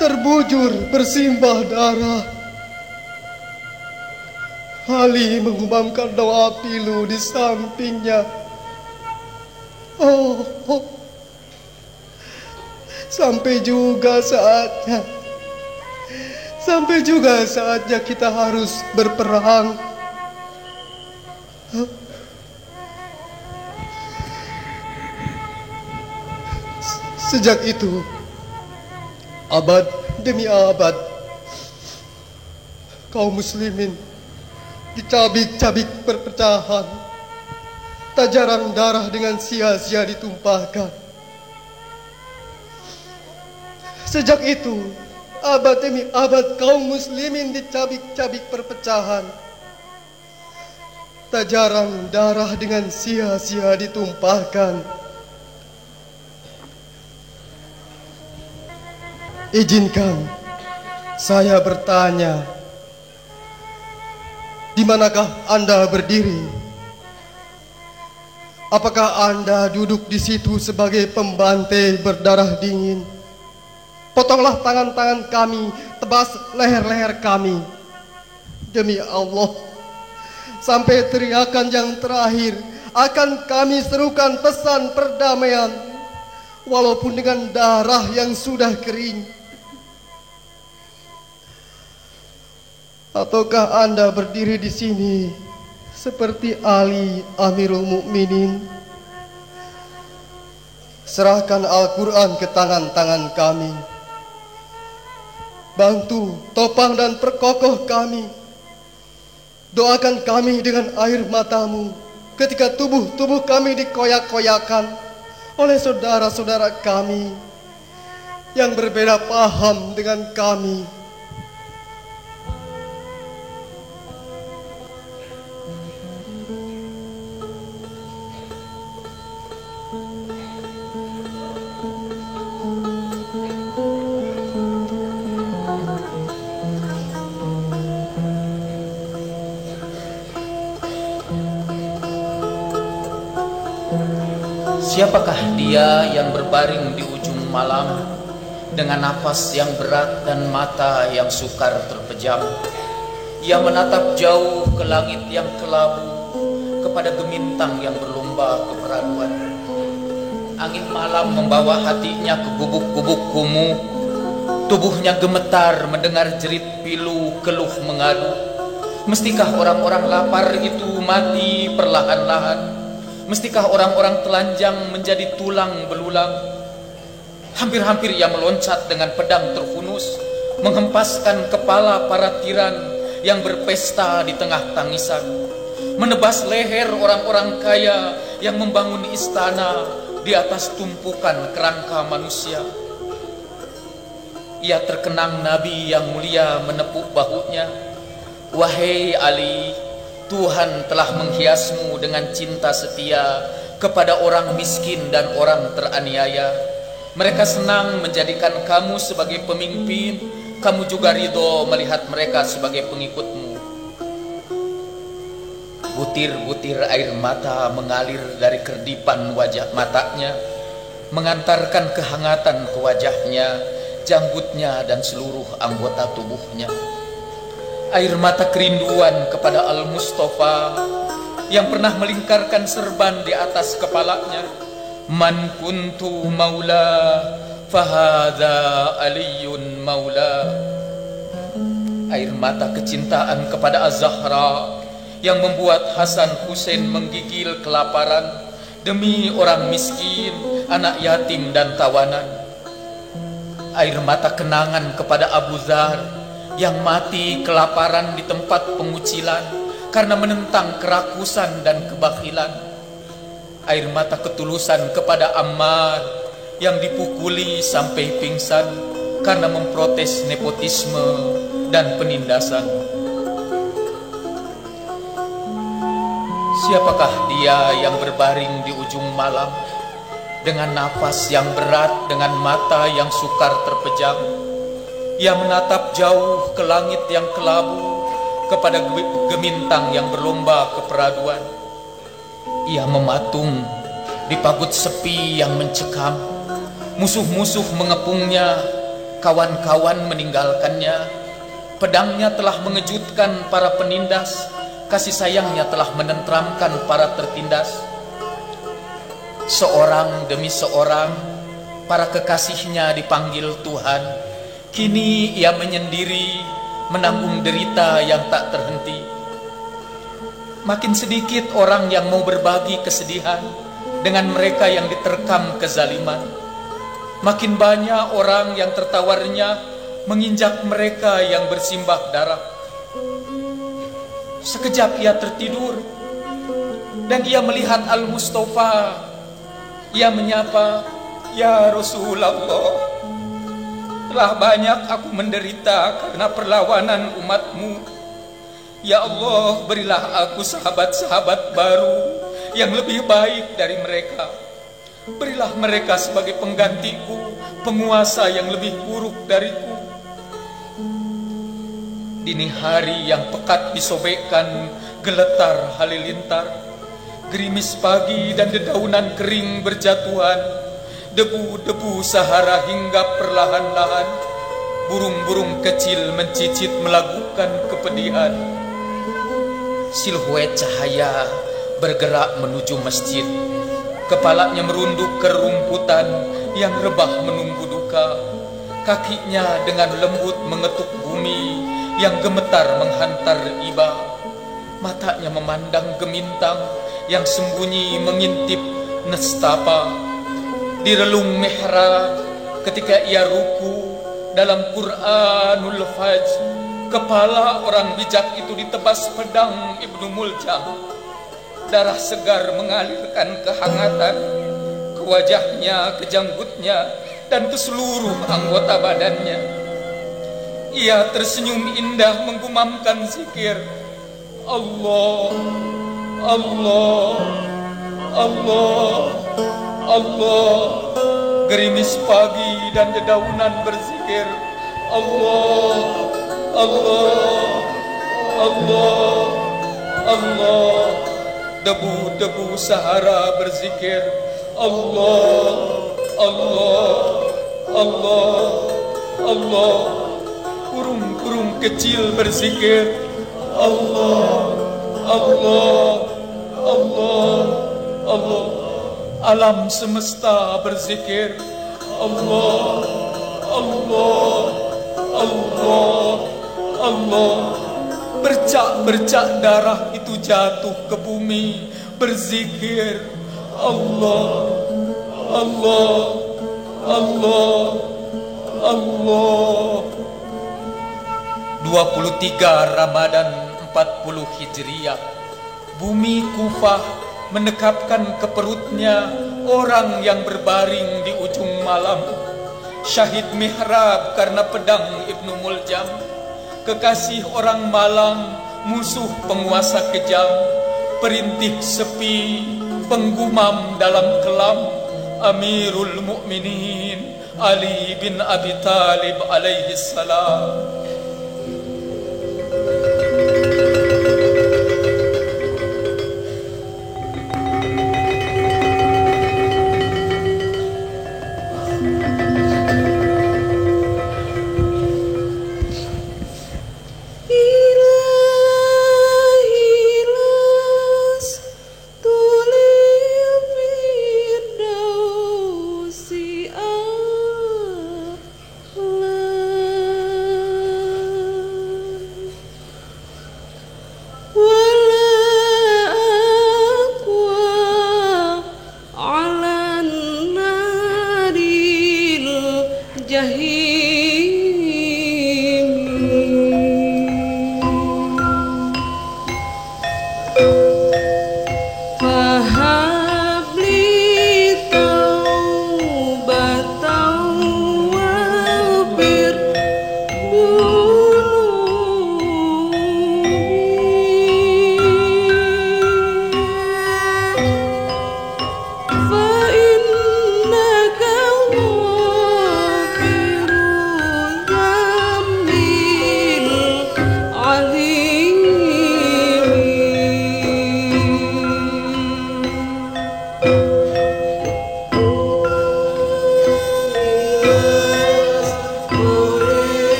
terbujur bersimbah darah. Ali mengumandangkan doa pilu di sampingnya. Oh, sampai juga saatnya kita harus berperang. Sejak itu, abad demi abad, kaum muslimin dicabik-cabik perpecahan. Tak jarang darah dengan sia-sia ditumpahkan. Sejak itu, abad demi abad kaum muslimin dicabik-cabik perpecahan. Tak jarang darah dengan sia-sia ditumpahkan. Izinkan saya bertanya, di manakah Anda berdiri? Apakah Anda duduk di situ sebagai pembantai berdarah dingin? Potonglah tangan-tangan kami, tebas leher-leher kami. Demi Allah, sampai teriakan yang terakhir akan kami serukan pesan perdamaian, walaupun dengan darah yang sudah kering. Ataukah Anda berdiri di sini seperti Ali Amirul Mukminin? Serahkan Al-Quran ke tangan-tangan kami. Bantu, topang dan perkokoh kami. Doakan kami dengan air matamu ketika tubuh-tubuh kami dikoyak-koyakan oleh saudara-saudara kami yang berbeda paham dengan kami. Siapakah dia yang berbaring di ujung malam dengan nafas yang berat dan mata yang sukar terpejam? Ia menatap jauh ke langit yang kelabu, kepada gemintang yang berlomba keperaduan. Angin malam membawa hatinya ke gubuk-gubuk kumuh. Tubuhnya gemetar mendengar jerit pilu keluh mengadu. Mestikah orang-orang lapar itu mati perlahan-lahan? Mestikah orang-orang telanjang menjadi tulang belulang? Hampir-hampir ia meloncat dengan pedang terhunus, menghempaskan kepala para tiran yang berpesta di tengah tangisan, menebas leher orang-orang kaya yang membangun istana di atas tumpukan kerangka manusia. Ia terkenang Nabi yang mulia menepuk bahunya, Wahai Ali, Tuhan telah menghiasmu dengan cinta setia kepada orang miskin dan orang teraniaya. Mereka senang menjadikan kamu sebagai pemimpin, kamu juga ridho melihat mereka sebagai pengikutmu. Butir-butir air mata mengalir dari kerdipan wajah matanya, mengantarkan kehangatan ke wajahnya, janggutnya dan seluruh anggota tubuhnya. Air mata kerinduan kepada Al-Mustafa yang pernah melingkarkan serban di atas kepalanya. Man kuntu maula fahadha aliyun maula. Air mata kecintaan kepada Az-Zahra yang membuat Hasan Hussein menggigil kelaparan demi orang miskin, anak yatim dan tawanan. Air mata kenangan kepada Abu Dzar yang mati kelaparan di tempat pengucilan karena menentang kerakusan dan kebakhilan. Air mata ketulusan kepada Ammar yang dipukuli sampai pingsan karena memprotes nepotisme dan penindasan. Siapakah dia yang berbaring di ujung malam dengan nafas yang berat, dengan mata yang sukar terpejam? Ia menatap jauh ke langit yang kelabu, kepada gemintang yang berlomba keperaduan. Ia mematung di pagut sepi yang mencekam. Musuh-musuh mengepungnya, kawan-kawan meninggalkannya. Pedangnya telah mengejutkan para penindas, kasih sayangnya telah menenteramkan para tertindas. Seorang demi seorang, para kekasihnya dipanggil Tuhan. Kini ia menyendiri, menanggung derita yang tak terhenti. Makin sedikit orang yang mau berbagi kesedihan dengan mereka yang diterkam kezaliman. Makin banyak orang yang tertawarnya menginjak mereka yang bersimbah darah. Sekejap ia tertidur dan ia melihat Al-Mustafa. Ia menyapa, "Ya Rasulullah, telah banyak aku menderita karena perlawanan umatmu. Ya Allah, berilah aku sahabat-sahabat baru yang lebih baik dari mereka. Berilah mereka sebagai penggantiku, penguasa yang lebih buruk dariku." Dini hari yang pekat disobekkan geletar halilintar. Gerimis pagi dan dedaunan kering berjatuhan. Debu-debu Sahara hinggap perlahan-lahan. Burung-burung kecil mencicit melakukan kepedihan. Silhouet cahaya bergerak menuju masjid. Kepalanya merunduk ke rumputan yang rebah menunggu duka. Kakinya dengan lembut mengetuk bumi yang gemetar menghantar iba. Matanya memandang gemintang yang sembunyi mengintip nestapa. Di relung mihrab ketika ia ruku dalam Quranul Fajr, kepala orang bijak itu ditebas pedang Ibnu Muljam. Darah segar mengalirkan kehangatan ke wajahnya, ke janggutnya, dan ke seluruh anggota badannya. Ia tersenyum indah menggumamkan zikir, Allah, Allah, Allah, Allah. Gerimis pagi dan dedaunan berzikir, Allah, Allah, Allah, Allah. Debu-debu Sahara berzikir, Allah, Allah, Allah, Allah. Burung-burung kecil berzikir, Allah, Allah, Allah, Allah. Alam semesta berzikir, Allah, Allah, Allah, Allah. Bercak-bercak darah itu jatuh ke bumi, berzikir, Allah, Allah, Allah, Allah. 23 Ramadan 40 Hijriah, bumi Kufah menekapkan ke perutnya orang yang berbaring di ujung malam. Syahid mihrab karena pedang Ibnu Muljam. kekasih orang malang, musuh penguasa kejam, perintih sepi, penggumam dalam kelam, Amirul Mukminin Ali bin Abi Thalib alaihi salam.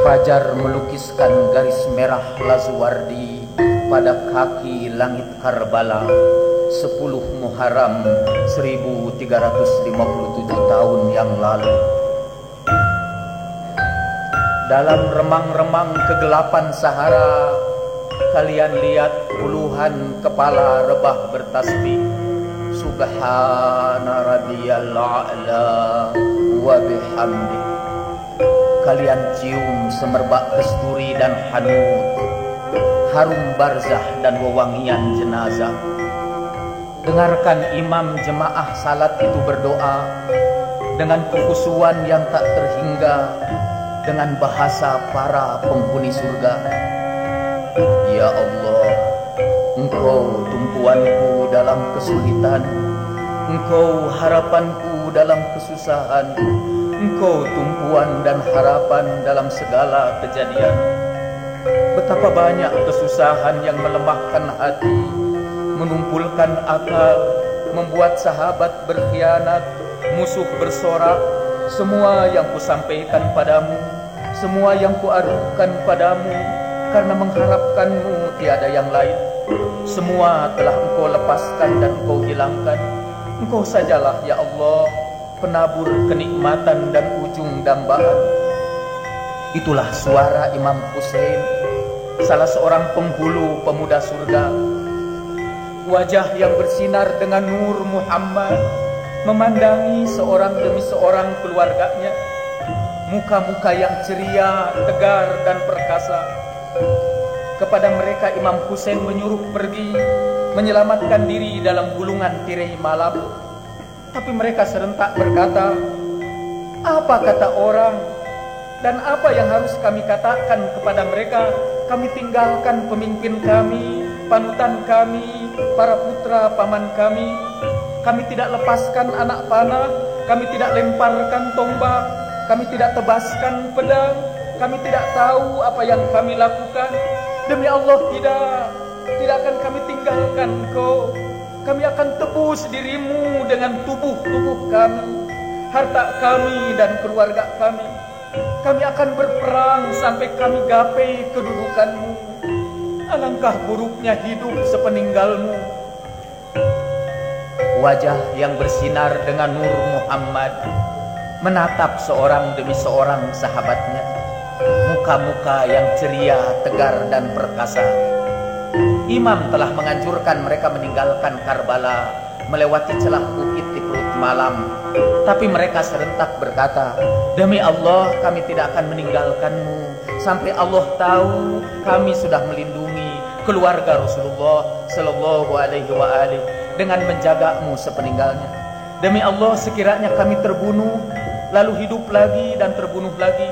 Fajar melukiskan garis merah lazuwardi pada kaki langit Karbala 10 Muharram 1357 tahun yang lalu. Dalam remang-remang kegelapan Sahara, kalian lihat puluhan kepala rebah bertasbih Subhana rabbiyal a'la wa bihamdih. Kalian cium semerbak kasturi dan hanut, harum barzah dan wewangian jenazah. Dengarkan imam jemaah salat itu berdoa dengan kekhusyuan yang tak terhingga, dengan bahasa para penghuni surga. Ya Allah, Engkau tumpuanku dalam kesulitan, Engkau harapanku dalam kesusahan, Engkau tumpuan dan harapan dalam segala kejadian. Betapa banyak kesusahan yang melemahkan hati, menumpulkan akal, membuat sahabat berkhianat, musuh bersorak. Semua yang kusampaikan padamu, semua yang kuadukan padamu, karena mengharapkanmu tiada yang lain. Semua telah Engkau lepaskan dan Engkau hilangkan. Engkau sajalah ya Allah, penabur kenikmatan dan ujung dambaan. Itulah suara Imam Husain, salah seorang penghulu pemuda surga. Wajah yang bersinar dengan nur Muhammad memandangi seorang demi seorang keluarganya. Muka-muka yang ceria, tegar dan perkasa. Kepada mereka Imam Husain menyuruh pergi menyelamatkan diri dalam gulungan tirai malam. Tapi mereka serentak berkata, apa kata orang dan apa yang harus kami katakan kepada mereka? Kami tinggalkan pemimpin kami, panutan kami, para putra paman kami. Kami tidak lepaskan anak panah, kami tidak lemparkan tombak, kami tidak tebaskan pedang, kami tidak tahu apa yang kami lakukan. Demi Allah tidak akan kami tinggalkan Engkau. Kami akan tebus dirimu dengan tubuh-tubuh kami, harta kami dan keluarga kami. Kami akan berperang sampai kami gapai kedudukanmu. Alangkah buruknya hidup sepeninggalmu. Wajah yang bersinar dengan nur Muhammad menatap seorang demi seorang sahabatnya. Muka-muka yang ceria, tegar dan perkasa. Imam telah menganjurkan mereka meninggalkan Karbala, melewati celah bukit di perut malam. Tapi mereka serentak berkata, demi Allah kami tidak akan meninggalkanmu sampai Allah tahu kami sudah melindungi keluarga Rasulullah Sallallahu Alaihi Wasallam dengan menjagamu sepeninggalnya. Demi Allah sekiranya kami terbunuh, lalu hidup lagi dan terbunuh lagi,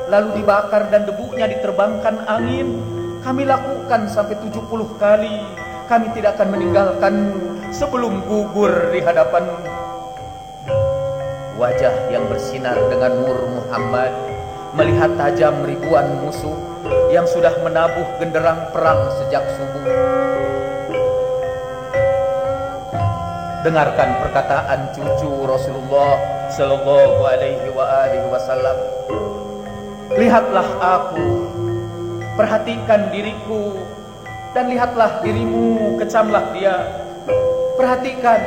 lalu dibakar dan debunya diterbangkan angin, kami lakukan sampai 70 kali. Kami tidak akan meninggalkanmu sebelum gugur di hadapanmu. Wajah yang bersinar dengan nur Muhammad melihat tajam ribuan musuh yang sudah menabuh genderang perang sejak subuh. Dengarkan perkataan cucu Rasulullah Sallallahu Alaihi Wasallam. Lihatlah aku, perhatikan diriku, dan lihatlah dirimu, kecamlah dia. Perhatikan,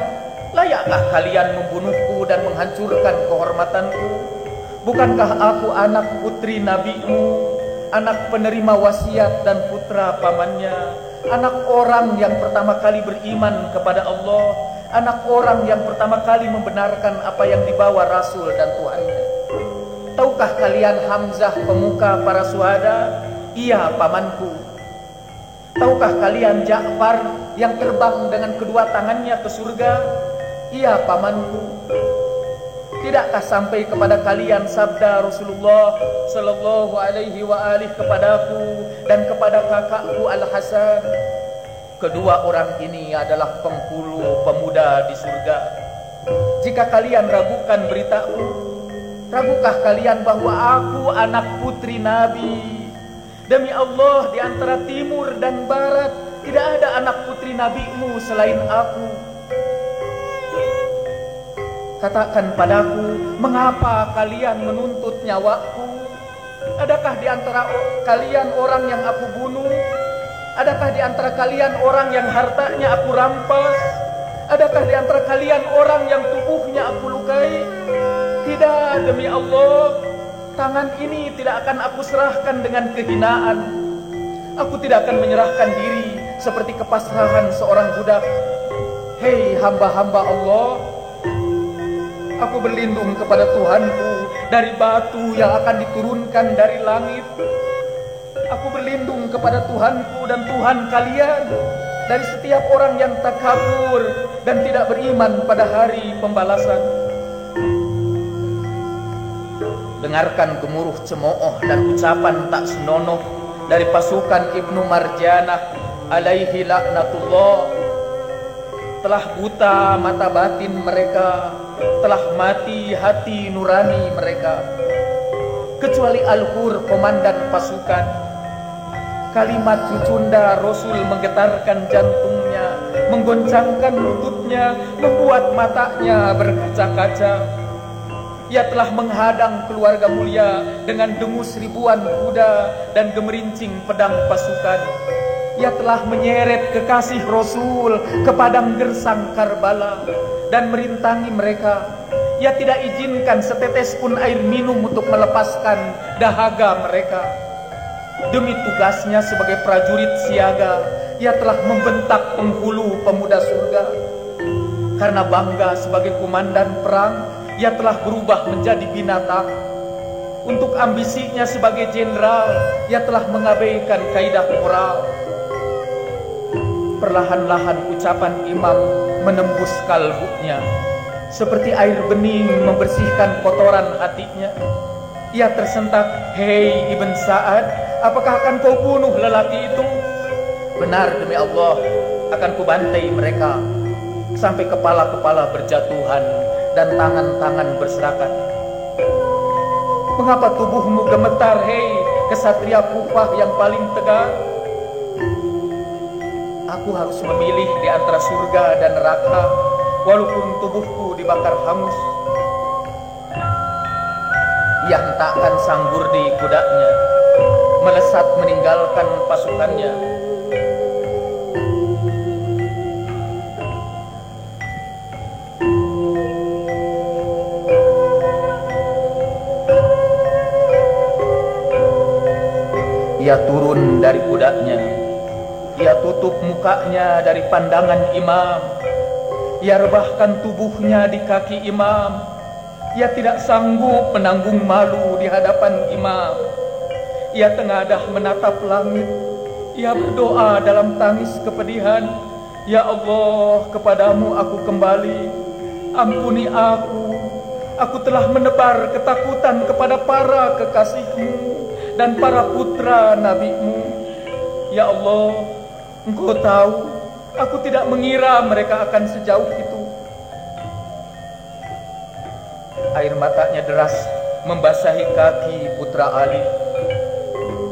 layakkah kalian membunuhku dan menghancurkan kehormatanku? Bukankah aku anak putri nabimu, anak penerima wasiat dan putra pamannya, anak orang yang pertama kali beriman kepada Allah, anak orang yang pertama kali membenarkan apa yang dibawa Rasul dan Tuhannya. Tahukah kalian Hamzah pemuka para syuhada? Ia pamanku. Tahukah kalian Ja'far yang terbang dengan kedua tangannya ke surga? Ia pamanku. Tidakkah sampai kepada kalian sabda Rasulullah Sallallahu Alaihi Wasallam kepadaku dan kepada kakakku Al-Hasan? Kedua orang ini adalah penghulu pemuda di surga. Jika kalian ragukan beritaku, ragukah kalian bahwa aku anak putri Nabi? Demi Allah, di antara timur dan barat tidak ada anak putri nabimu selain aku. Katakan padaku, mengapa kalian menuntut nyawaku? Adakah di antara kalian orang yang aku bunuh? Adakah di antara kalian orang yang hartanya aku rampas? Adakah di antara kalian orang yang tubuhnya aku lukai? Tidak, demi Allah, tangan ini tidak akan aku serahkan dengan kehinaan. Aku tidak akan menyerahkan diri seperti kepasrahan seorang budak. Hei hamba-hamba Allah, aku berlindung kepada Tuhanku dari batu yang akan diturunkan dari langit. Aku berlindung kepada Tuhanku dan Tuhan kalian dari setiap orang yang takabur dan tidak beriman pada hari pembalasan. Dengarkan gemuruh cemooh dan ucapan tak senonoh dari pasukan Ibnu Marjanah alaihi laknatullah. Telah buta mata batin mereka, telah mati hati nurani mereka. Kecuali Al-Hur, komandan pasukan. Kalimat cucunda Rasul menggetarkan jantungnya, menggoncangkan lututnya, membuat matanya berkaca-kaca. Ia telah menghadang keluarga mulia dengan dengus ribuan kuda dan gemerincing pedang pasukan. Ia telah menyeret kekasih Rasul ke padang gersang Karbala dan merintangi mereka. Ia tidak izinkan setetes pun air minum untuk melepaskan dahaga mereka. Demi tugasnya sebagai prajurit siaga, ia telah membentak penghulu pemuda surga. Karena bangga sebagai komandan perang, ia telah berubah menjadi binatang. Untuk ambisinya sebagai jenderal, ia telah mengabaikan kaidah moral. Perlahan-lahan ucapan imam menembus kalbunya, seperti air bening membersihkan kotoran hatinya. Ia tersentak, hei Ibn Sa'ad, apakah akan kau bunuh lelaki itu? Benar demi Allah, akan kubantai mereka sampai kepala-kepala berjatuhan dan tangan-tangan berserakat. Mengapa tubuhmu gemetar, hei kesatria Kufah yang paling tegar? Aku harus memilih di antara surga dan neraka, walaupun tubuhku dibakar hangus. Ia hentakkan sang Burdi kudanya, melesat meninggalkan pasukannya. Ia turun dari kudanya. Ia tutup mukanya dari pandangan imam. Ia rebahkan tubuhnya di kaki imam. Ia tidak sanggup menanggung malu di hadapan imam. Ia tengadah menatap langit. Ia berdoa dalam tangis kepedihan. Ya Allah, kepadamu aku kembali. Ampuni aku. Aku telah menebar ketakutan kepada para kekasihmu dan para putra nabimu. Ya Allah, Engkau tahu, aku tidak mengira mereka akan sejauh itu. Air matanya deras membasahi kaki putra Ali.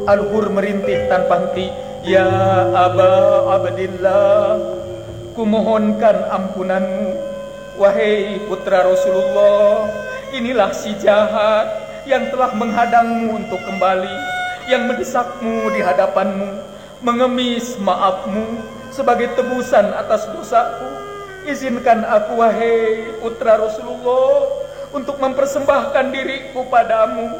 Al-Hur merintih tanpa henti, ya Aba Abdillah, kumohonkan ampunanmu. Wahai putra Rasulullah, inilah si jahat yang telah menghadangmu untuk kembali, yang mendesakmu di hadapanmu, mengemis maafmu sebagai tebusan atas dosaku. Izinkan aku, wahai putra Rasulullah, untuk mempersembahkan diriku padamu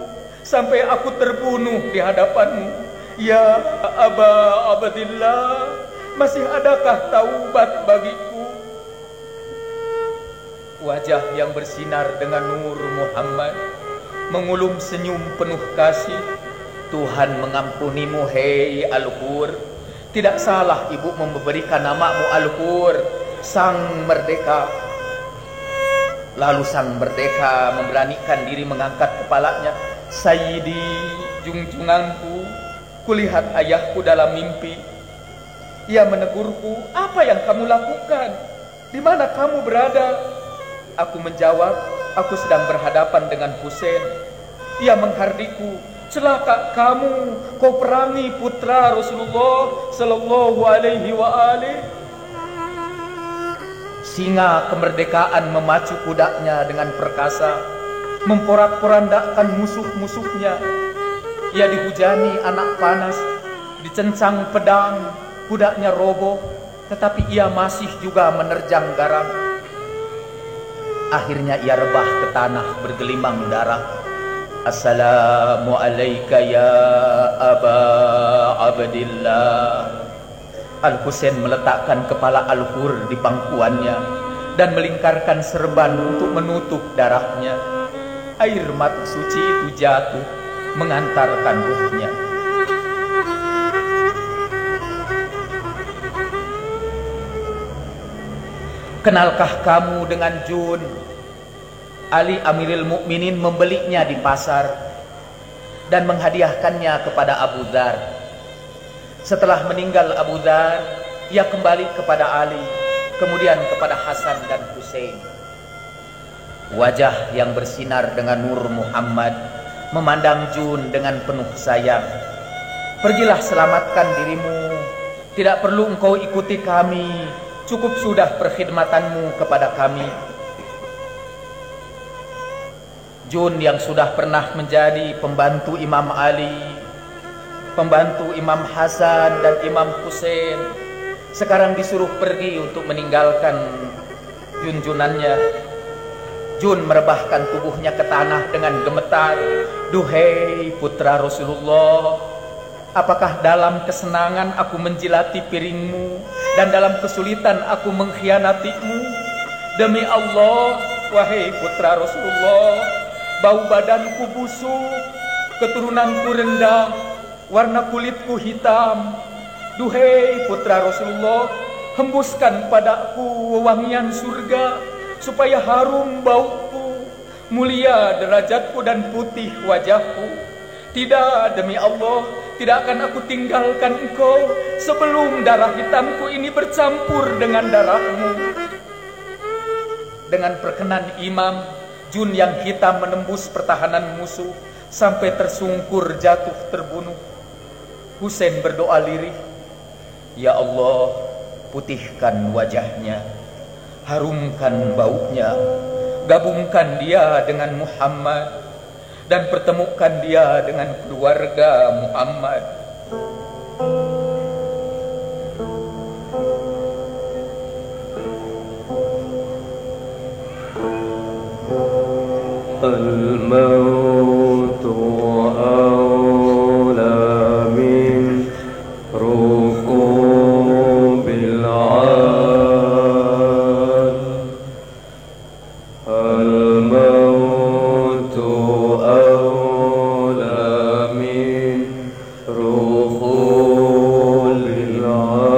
sampai aku terbunuh di hadapanmu. Ya Aba Abdillah, masih adakah taubat bagiku? Wajah yang bersinar dengan nur Muhammad mengulum senyum penuh kasih. Tuhan mengampunimu, hei Al-Hur. Tidak salah ibu memberikan namamu Al-Hur, sang merdeka. Lalu sang merdeka memberanikan diri mengangkat kepalanya. Sayyidi, junjunganku, kulihat ayahku dalam mimpi. Ia menegurku, apa yang kamu lakukan? Di mana kamu berada? Aku menjawab, aku sedang berhadapan dengan Husain. Ia menghardikku, celaka kamu, kau perangi putra Rasulullah sallallahu alaihi wa alihi. Singa kemerdekaan memacu kudanya dengan perkasa, memporak-porandakan musuh-musuhnya. Ia dihujani anak panas, dicencang pedang, kudanya roboh, tetapi ia masih juga menerjang garam. Akhirnya ia rebah ke tanah bergelimang darah. Assalamu alayka ya Aba Abdillah. Al-Husain meletakkan kepala Al-Hur di pangkuannya dan melingkarkan serban untuk menutup darahnya. Air mata suci itu jatuh mengantarkan ruhnya. Kenalkah kamu dengan Jun? Ali Amirul Mukminin membelinya di pasar dan menghadiahkannya kepada Abu Dzar. Setelah meninggal Abu Dzar, ia kembali kepada Ali, kemudian kepada Hasan dan Husain. Wajah yang bersinar dengan nur Muhammad memandang Jun dengan penuh sayang. Pergilah selamatkan dirimu, tidak perlu engkau ikuti kami, cukup sudah perkhidmatanmu kepada kami. Jun yang sudah pernah menjadi pembantu Imam Ali, pembantu Imam Hasan dan Imam Husain, sekarang disuruh pergi untuk meninggalkan junjunannya. Jun merebahkan tubuhnya ke tanah dengan gemetar. Duhai putra Rasulullah, apakah dalam kesenangan aku menjilati piringmu dan dalam kesulitan aku mengkhianatimu? Demi Allah, wahai putra Rasulullah, bau badanku busuk, keturunanku rendah, warna kulitku hitam. Duhai putra Rasulullah, hembuskan padaku wewangian surga, supaya harum bauku, mulia derajatku dan putih wajahku. Tidak, demi Allah, tidak akan aku tinggalkan engkau sebelum darah hitamku ini bercampur dengan darahmu. Dengan perkenan imam, Jun yang hitam menembus pertahanan musuh sampai tersungkur jatuh terbunuh. Husain berdoa lirih, ya Allah, putihkan wajahnya, harumkan baunya, gabungkan dia dengan Muhammad, dan pertemukan dia dengan keluarga Muhammad. الموت أولى من ركوب العاد. الموت أولى من ركوب العاد.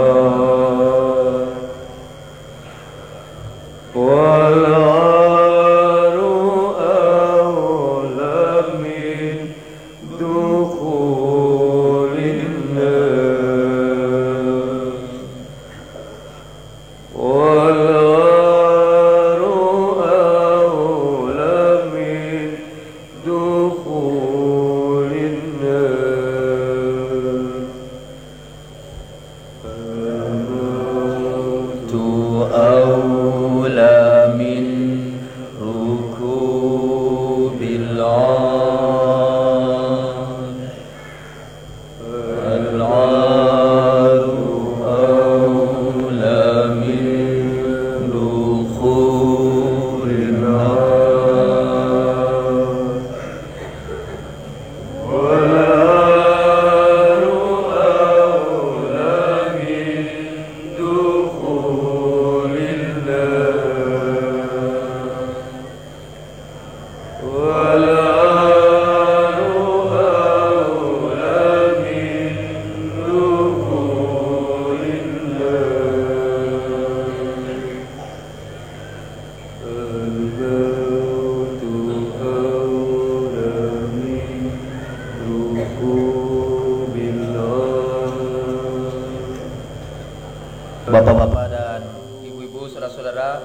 Bapak-bapak dan ibu-ibu, saudara-saudara,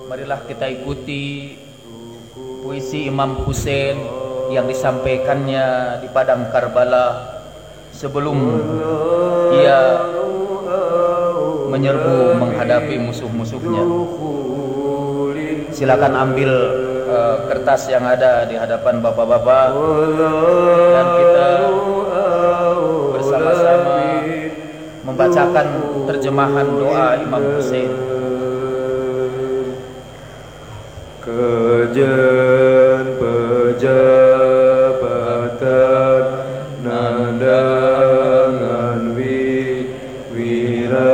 marilah kita ikuti puisi Imam Husain yang disampaikannya di padang Karbala sebelum ia menyerbu menghadapi musuh-musuhnya. Silakan ambil kertas yang ada di hadapan bapak-bapak dan kita bersama-sama membacakan terjemahan doa Imam Husain. Kejen pejabatan nandangan wira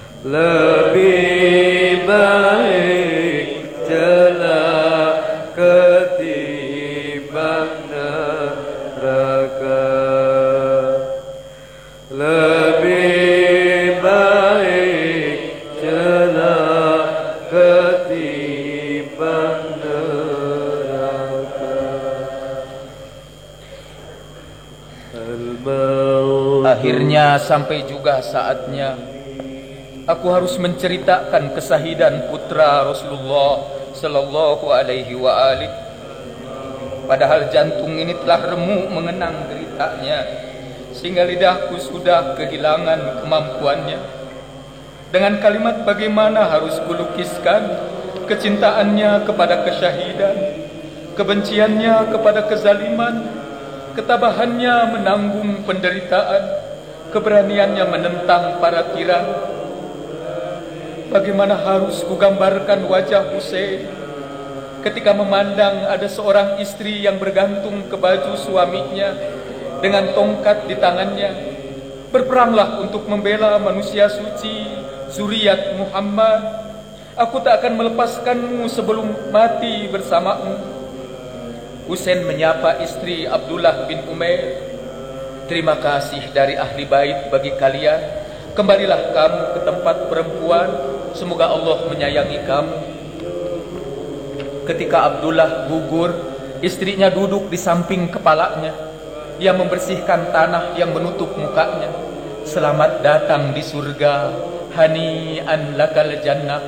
Lebih baik celah ketimbang Akhirnya sampai juga saatnya aku harus menceritakan kesahidan putra Rasulullah sallallahu alaihi wa alihi. Padahal jantung ini telah remuk mengenang deritanya, sehingga lidahku sudah kehilangan kemampuannya. Dengan kalimat bagaimana harus kulukiskan kecintaannya kepada kesyahidan, kebenciannya kepada kezaliman, ketabahannya menanggung penderitaan, keberaniannya menentang para tiran. Bagaimana harus kugambarkan wajah Husain ketika memandang ada seorang istri yang bergantung ke baju suaminya dengan tongkat di tangannya. Berperanglah untuk membela manusia suci, zuriat Muhammad. Aku tak akan melepaskanmu sebelum mati bersamamu. Husain menyapa istri Abdullah bin Umair. Terima kasih dari ahli bait bagi kalian. Kembalilah kamu ke tempat perempuan. Semoga Allah menyayangi kamu. Ketika Abdullah gugur, istrinya duduk di samping kepalanya. Ia membersihkan tanah yang menutup mukanya. Selamat datang di surga. Hani'an lakal jannah.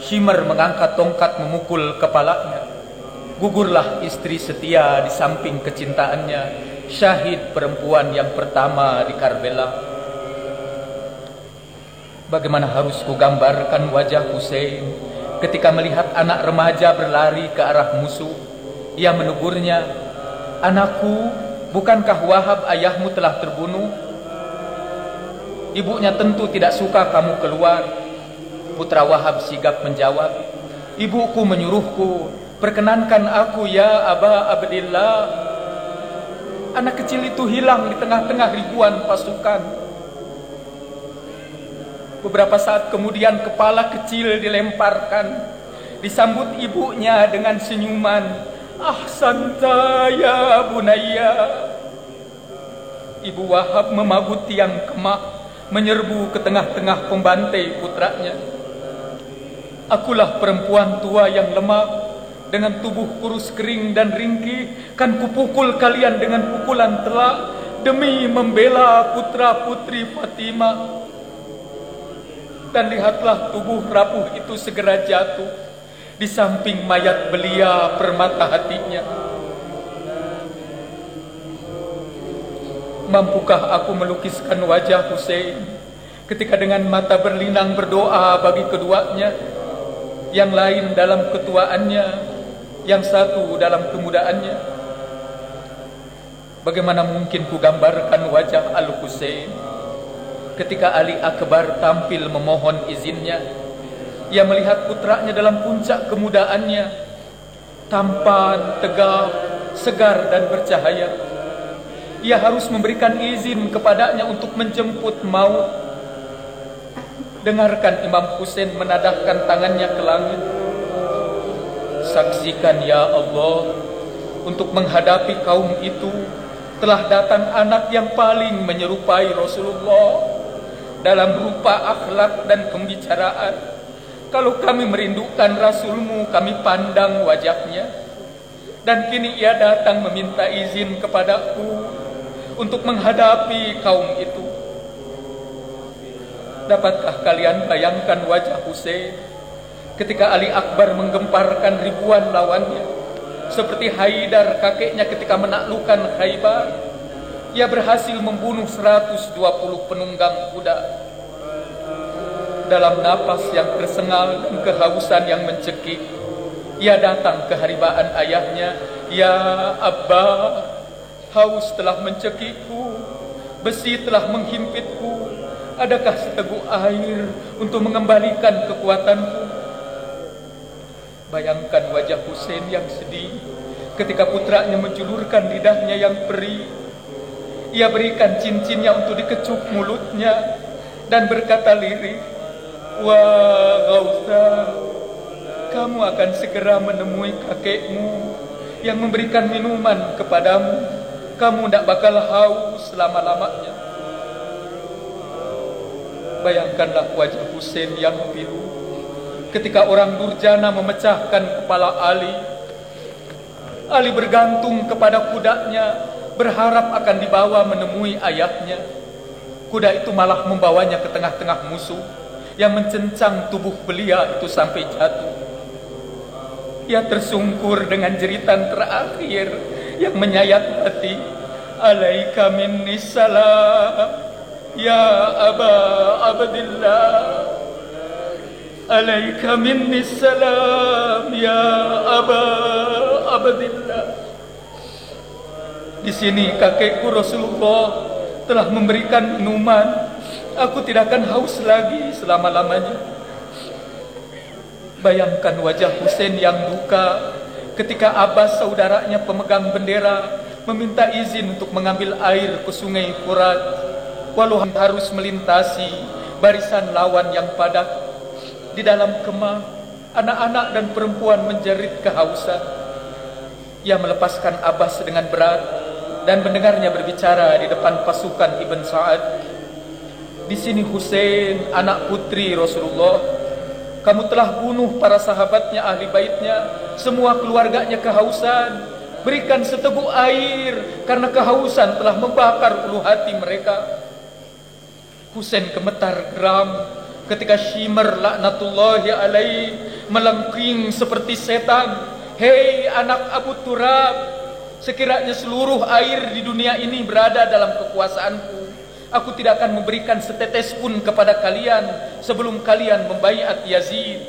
Shimar mengangkat tongkat memukul kepalanya. Gugurlah istri setia di samping kecintaannya, syahid perempuan yang pertama di Karbala. Bagaimana harus kugambarkan wajah Husain ketika melihat anak remaja berlari ke arah musuh. Ia menegurnya, "Anakku, bukankah Wahab ayahmu telah terbunuh? Ibunya tentu tidak suka kamu keluar." Putra Wahab sigap menjawab, "Ibuku menyuruhku, perkenankan aku ya Aba Abdillah." Anak kecil itu hilang di tengah-tengah ribuan pasukan. Beberapa saat kemudian kepala kecil dilemparkan, disambut ibunya dengan senyuman, "Ahsanta ya bunayya." Ibu Wahab memagut tiang kemah, menyerbu ke tengah-tengah pembantai putranya. "Akulah perempuan tua yang lemah, dengan tubuh kurus kering dan ringkih, kan kupukul kalian dengan pukulan telak demi membela putra putri Fatimah." Dan lihatlah tubuh rapuh itu segera jatuh di samping mayat belia permata hatinya. Mampukah aku melukiskan wajah Husain ketika dengan mata berlinang berdoa bagi keduanya, yang lain dalam ketuaannya, yang satu dalam kemudaannya? Bagaimana mungkin ku gambarkan wajah Al-Husain ketika Ali Akbar tampil memohon izinnya? Ia melihat putranya dalam puncak kemudaannya, tampan, tegap, segar dan bercahaya. Ia harus memberikan izin kepadanya untuk menjemput maut. Dengarkan Imam Husain menadahkan tangannya ke langit. Saksikan ya Allah, untuk menghadapi kaum itu telah datang anak yang paling menyerupai Rasulullah dalam rupa akhlak dan pembicaraan. Kalau kami merindukan Rasulmu, kami pandang wajahnya. Dan kini ia datang meminta izin kepadaku untuk menghadapi kaum itu. Dapatkah kalian bayangkan wajah Husain ketika Ali Akbar menggemparkan ribuan lawannya, seperti Haidar kakeknya ketika menaklukkan Khaybar? Ia berhasil membunuh 120 penunggang kuda. Dalam napas yang tersengal dan kehausan yang mencekik, ia datang ke haribaan ayahnya. "Ya Abba, haus telah mencekikku, besi telah menghimpitku. Adakah seteguk air untuk mengembalikan kekuatanku?" Bayangkan wajah Husain yang sedih ketika putranya menjulurkan lidahnya yang perih. Ia berikan cincinnya untuk dikecup mulutnya dan berkata lirih, "Wah Gausa, kamu akan segera menemui kakekmu yang memberikan minuman kepadamu. Kamu tidak bakal haus selama-lamanya." Bayangkanlah wajah Husain yang pilu ketika orang durjana memecahkan kepala Ali. Ali bergantung kepada kudanya, berharap akan dibawa menemui ayahnya. kuda itu malah membawanya ke tengah-tengah musuh yang mencencang tubuh belia itu sampai jatuh. Ia tersungkur dengan jeritan terakhir yang menyayat hati. Alaika minni salam ya Aba Abdillah. Alaika minni salam ya Aba Abdillah. Di sini kakekku Rasulullah telah memberikan minuman. Aku tidak akan haus lagi selama-lamanya. Bayangkan wajah Husain yang duka ketika Abbas saudaranya pemegang bendera meminta izin untuk mengambil air ke sungai Furat, walau harus melintasi barisan lawan yang padat. Di dalam kemah, anak-anak dan perempuan menjerit kehausan. Ia melepaskan Abbas dengan berat dan mendengarnya berbicara di depan pasukan Ibn Sa'ad. Di sini Husain, anak putri Rasulullah, kamu telah bunuh para sahabatnya, ahli baitnya, semua keluarganya kehausan. Berikan seteguk air, karena kehausan telah membakar ulu hati mereka. Husain gemetar geram ketika Shimr laknatullahi alaih melengking seperti setan. Hei anak Abu Turab, sekiranya seluruh air di dunia ini berada dalam kekuasaanku, aku tidak akan memberikan setetes pun kepada kalian sebelum kalian membaiat Yazid.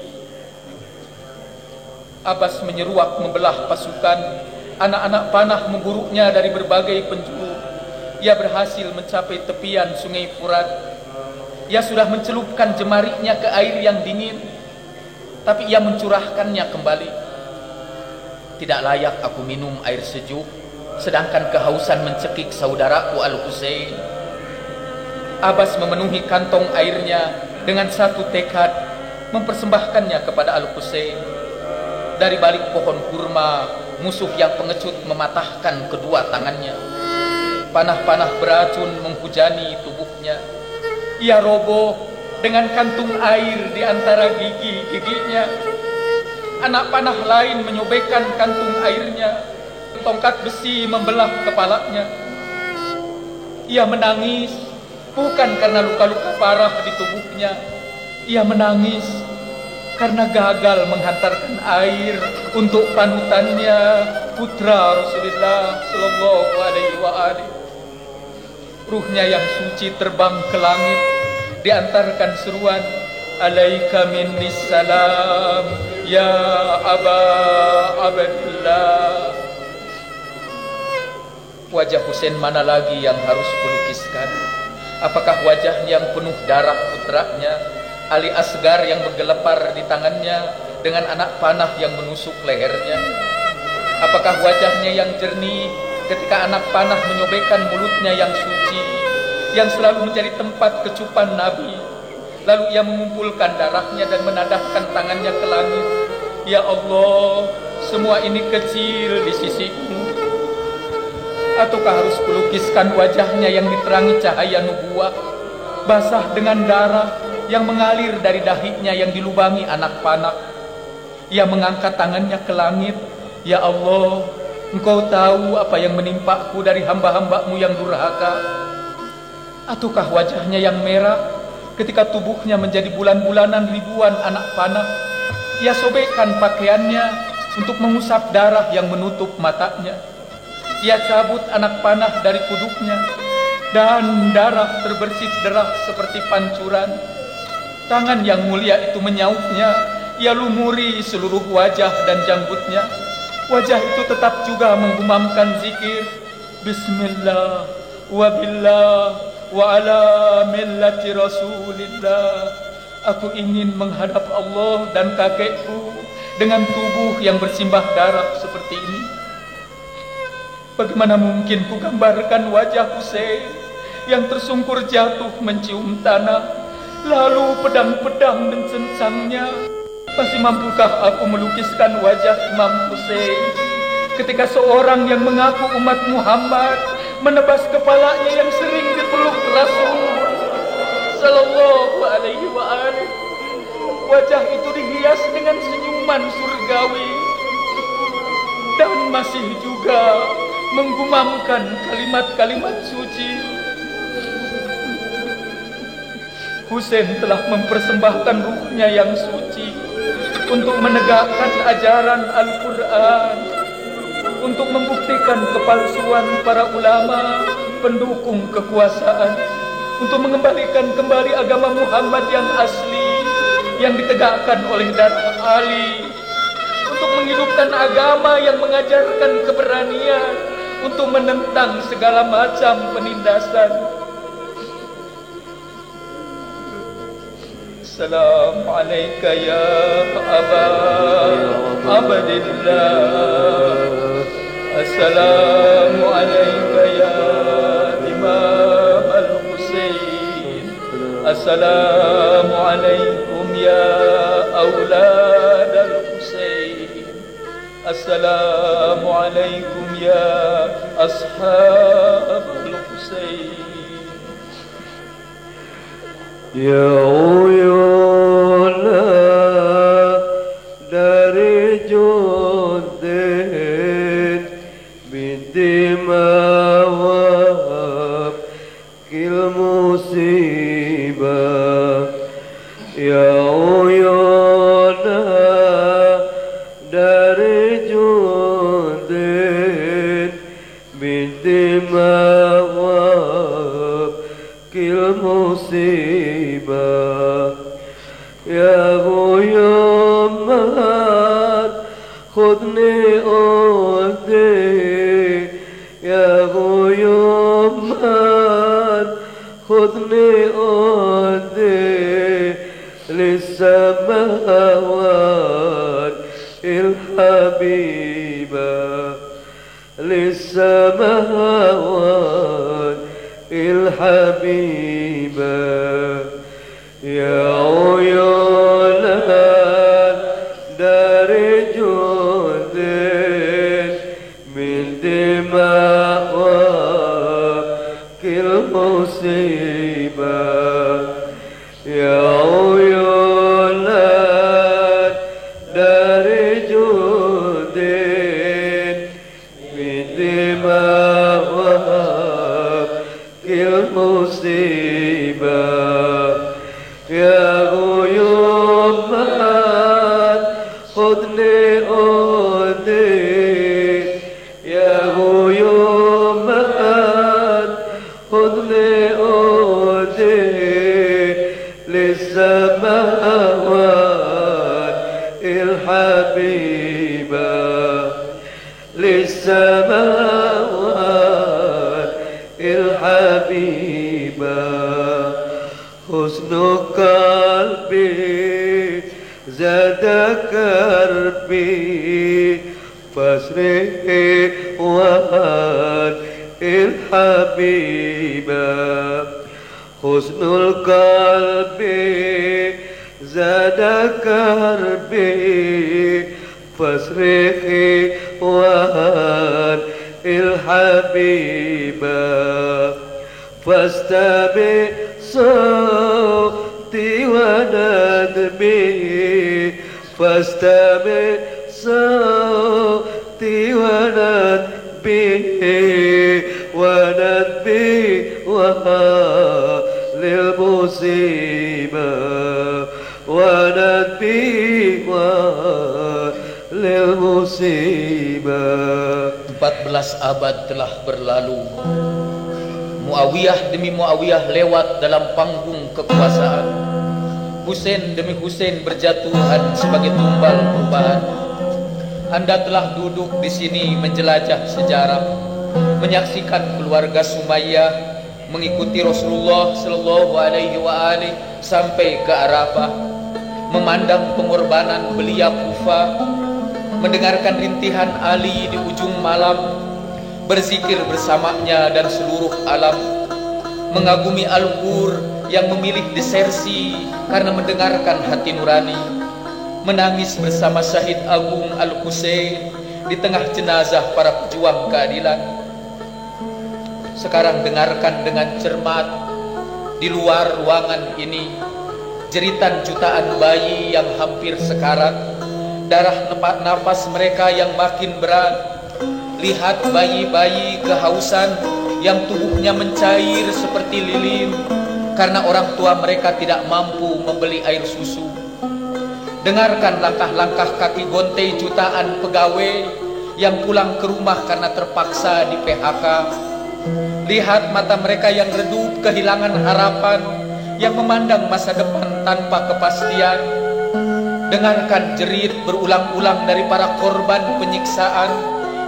Abbas menyeruak membelah pasukan. Anak-anak panah memburuknya dari berbagai penjuru. Ia berhasil mencapai tepian sungai Furat. Ia sudah mencelupkan jemarinya ke air yang dingin, tapi ia mencurahkannya kembali. Tidak layak aku minum air sejuk, sedangkan kehausan mencekik saudaraku Al-Husain. Abbas memenuhi kantong airnya dengan satu tekad, mempersembahkannya kepada Al-Husain. Dari balik pohon kurma, musuh yang pengecut mematahkan kedua tangannya. Panah-panah beracun menghujani tubuhnya. Ia roboh dengan kantung air di antara gigi-giginya. Anak panah lain menyobekkan kantung airnya. Tongkat besi membelah kepalanya. Ia menangis bukan karena luka-luka parah di tubuhnya. Ia menangis karena gagal menghantarkan air untuk panutannya, putra Rasulullah sallallahu alaihi wasallam. Ruhnya yang suci terbang ke langit, diantarkan seruan, alaika minnis salam ya Aba Abdillah. Wajah Husain mana lagi yang harus kulukiskan? Apakah wajah yang penuh darah putranya, Ali Asgar yang menggelepar di tangannya dengan anak panah yang menusuk lehernya? Apakah wajahnya yang jernih ketika anak panah menyobekkan mulutnya yang suci, yang selalu menjadi tempat kecupan Nabi? Lalu ia mengumpulkan darahnya dan menadahkan tangannya ke langit. Ya Allah, semua ini kecil di sisimu. Ataukah harus kulukiskan wajahnya yang diterangi cahaya nubuah, basah dengan darah yang mengalir dari dahinya yang dilubangi anak panah? Ia mengangkat tangannya ke langit. Ya Allah, Engkau tahu apa yang menimpaku dari hamba-hambamu yang durhaka. Ataukah wajahnya yang merah ketika tubuhnya menjadi bulan-bulanan ribuan anak panah? Ia sobekkan pakaiannya untuk mengusap darah yang menutup matanya. Ia cabut anak panah dari kuduknya, dan darah terbersih deras seperti pancuran. Tangan yang mulia itu menyautnya. Ia lumuri seluruh wajah dan janggutnya. Wajah itu tetap juga menggumamkan zikir, Bismillah wa billah wa ala millati Rasulillah. Aku ingin menghadap Allah dan kakekku dengan tubuh yang bersimbah darah seperti ini. Bagaimana mungkin ku gambarkan wajah Husain yang tersungkur jatuh mencium tanah, lalu pedang-pedang mencencangnya? Masih mampukah aku melukiskan wajah Imam Husain ketika seorang yang mengaku umat Muhammad menebas kepalanya yang sering dipeluk Rasul sallallahu alaihi wasallam? Wajah itu dihias dengan senyuman surgawi dan masih juga menggumamkan kalimat-kalimat suci. Husain telah mempersembahkan ruhnya yang suci untuk menegakkan ajaran Al-Quran, untuk membuktikan kepalsuan para ulama pendukung kekuasaan, untuk mengembalikan kembali agama Muhammad yang asli yang ditegakkan oleh darah Ali, untuk menghidupkan agama yang mengajarkan keberanian untuk menentang segala macam penindasan. Salam alaika ya Aba Abdillah, Assalamu alaika ya Imam Al-Husain, Assalamu alaikum ya Aulad Al-Husain, Assalamu alaikum ya Ashab Al-Husain. Ya uyuna dari Jundin binti Mawab kil musibah. Ya uyuna dari Jundin binti Mawab kil musibah. Ya Ghuyumar khudni udi, ya Ghuyumar khudni udi lissamawat il-habibah, lissamawat il-habibah. Ya uyunan dari Jundin binti Mawab kil musibah. Ya uyunan dari Jundin binti Mawab kil musibah. Ya Ghuyumar khudni udi, ya Ghuyumar khudni udi lissamawat il-habibah, lissamawat il-habibah. Husnu qalbi zada karbi fasri wahad il-habibah. Husnul qalbi zada karbi fasri wahad il-habibah. Fastabi صوتي وندمي, فاستمع صوتي وندمي للمصيبة وندمي للمصيبة. 14 abad telah berlalu. Muawiyah demi Muawiyah lewat dalam panggung kekuasaan. Husain demi Husain berjatuhan sebagai tumbal perubahan. Anda telah duduk di sini menjelajah sejarah, menyaksikan keluarga Sumayyah mengikuti Rasulullah Shallallahu Alaihi Wasallam sampai ke Arafah, memandang pengorbanan belia Kufa, mendengarkan rintihan Ali di ujung malam, berzikir bersamanya dan seluruh alam, mengagumi Al-Qur yang memilih desersi karena mendengarkan hati nurani, menangis bersama Syahid Agung Al-Husain di tengah jenazah para pejuang keadilan. Sekarang dengarkan dengan cermat di luar ruangan ini jeritan jutaan bayi yang hampir sekarat, darah nafas mereka yang makin berat. Lihat bayi-bayi kehausan yang tubuhnya mencair seperti lilin, karena orang tua mereka tidak mampu membeli air susu. Dengarkan langkah-langkah kaki gontai jutaan pegawai yang pulang ke rumah karena terpaksa di PHK. Lihat mata mereka yang redup kehilangan harapan, yang memandang masa depan tanpa kepastian. Dengarkan jerit berulang-ulang dari para korban penyiksaan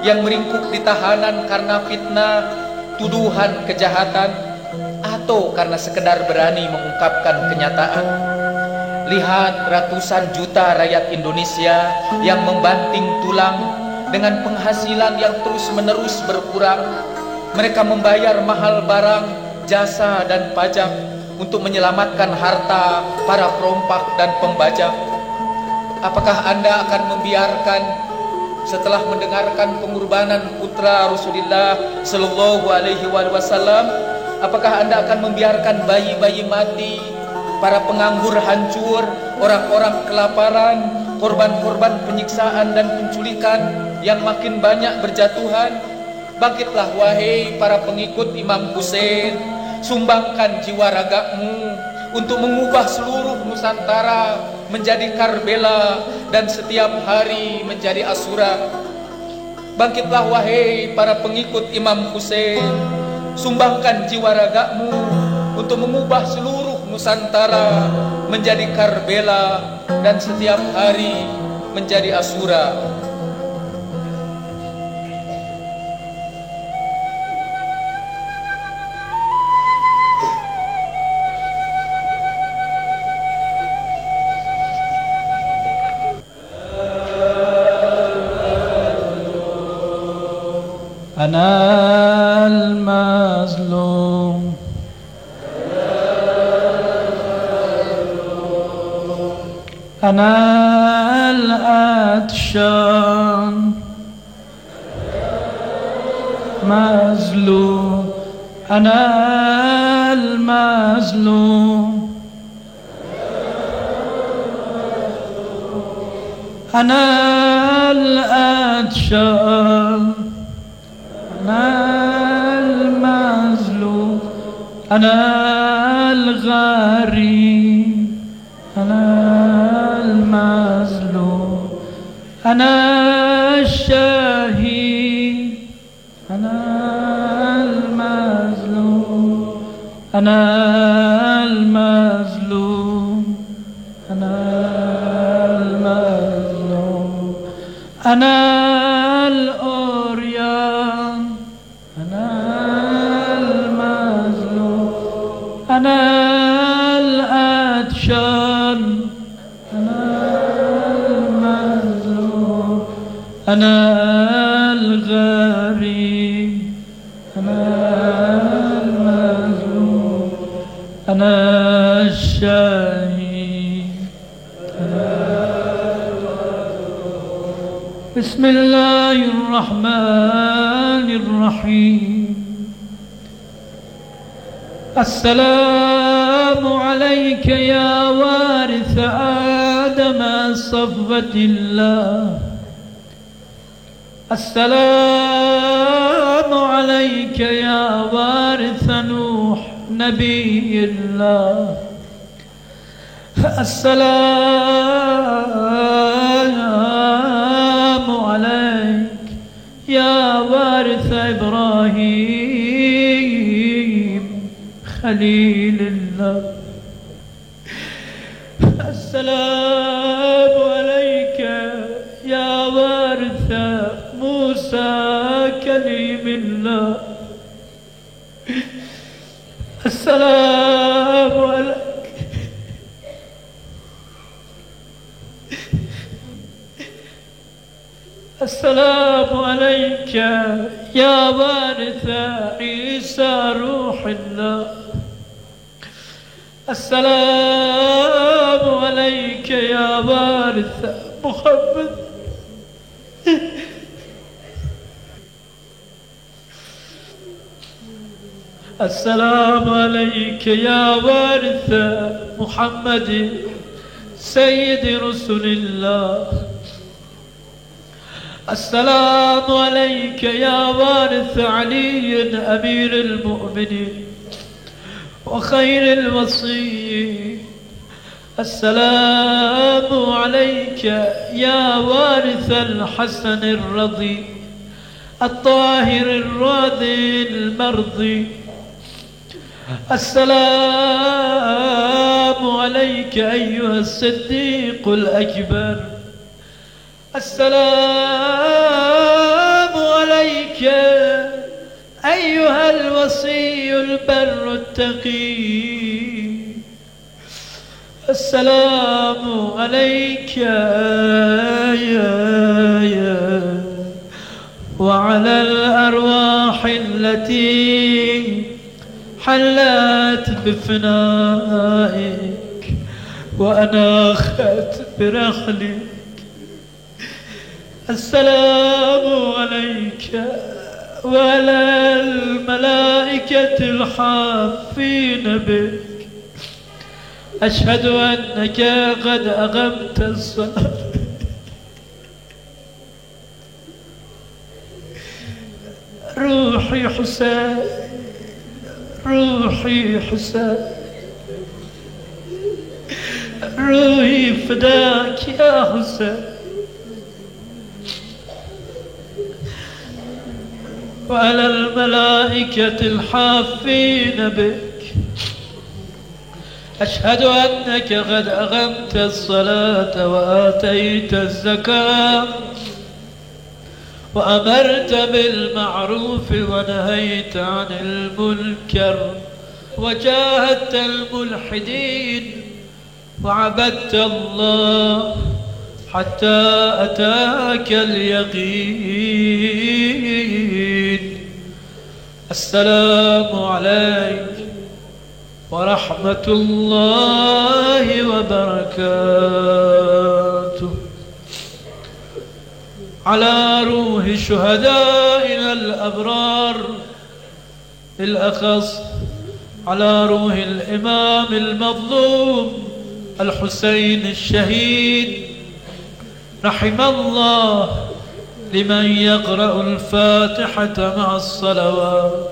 yang meringkuk di tahanan karena fitnah, tuduhan kejahatan, atau karena sekedar berani mengungkapkan kenyataan. Lihat ratusan juta rakyat Indonesia yang membanting tulang dengan penghasilan yang terus-menerus berkurang. Mereka membayar mahal barang, jasa, dan pajak untuk menyelamatkan harta para perompak dan pembajak. Apakah Anda akan membiarkan setelah mendengarkan pengorbanan putra Rasulullah Sallallahu Alaihi Wasallam, apakah Anda akan membiarkan bayi-bayi mati, para penganggur hancur, orang-orang kelaparan, korban-korban penyiksaan dan penculikan yang makin banyak berjatuhan? Bangkitlah wahai para pengikut Imam Hussein, sumbangkan jiwa ragamu untuk mengubah seluruh Nusantara menjadi Karbela dan setiap hari menjadi Asura. Bangkitlah wahai para pengikut Imam Hussein, sumbangkan jiwa ragamu untuk mengubah seluruh Nusantara menjadi Karbela dan setiap hari menjadi Asura. أنا المظلوم أنا العطشان مظلوم أنا المظلوم أنا العطشان أنا المظلوم أنا الغريب أنا المظلوم أنا الشهيد أنا المظلوم أنا المظلوم أنا المظلوم أنا الأريان أنا المظلوم أنا العطشان أنا المظلوم أنا الغريب أنا المظلوم أنا الشهيد أنا بسم الله الرحمن الرحيم السلام عليك يا وارث آدم صفوة الله السلام عليك يا وارث نوح نبي الله السلام عليك يا وارث إبراهيم خليل الله السلام عليك يا وارث موسى كليم الله السلام عليك السلام عليك يا وارث عيسى روح الله السلام عليك يا وارث محمد السلام عليك يا وارث محمد سيد رسول الله السلام عليك يا وارث علي أمير المؤمنين وخير الوصي. السلام عليك يا وارث الحسن الرضي الطاهر الراضي المرضي. السلام عليك أيها الصديق الأكبر. السلام عليك أيها الوصي البر التقي. السلام عليك وعلى الأرواح التي حلت بفنائك وأناخت برحلك. السلام عليك وعلى الملائكة الحافين بك. أشهد أنك قد أقمت الصلاة. روحي حسين، روحي حسين، روحي فداك يا حسين. وعلى الملائكة الحافين بك. أشهد أنك قد أقمت الصلاة وآتيت الزكاة وأمرت بالمعروف ونهيت عن المنكر وجاهدت الملحدين وعبدت الله حتى أتاك اليقين. السلام عليك ورحمة الله وبركاته. على روح شهدائنا الأبرار، بالأخص على روح الإمام المظلوم الحسين الشهيد، رحم الله لمن يقرأ الفاتحة مع الصلوات.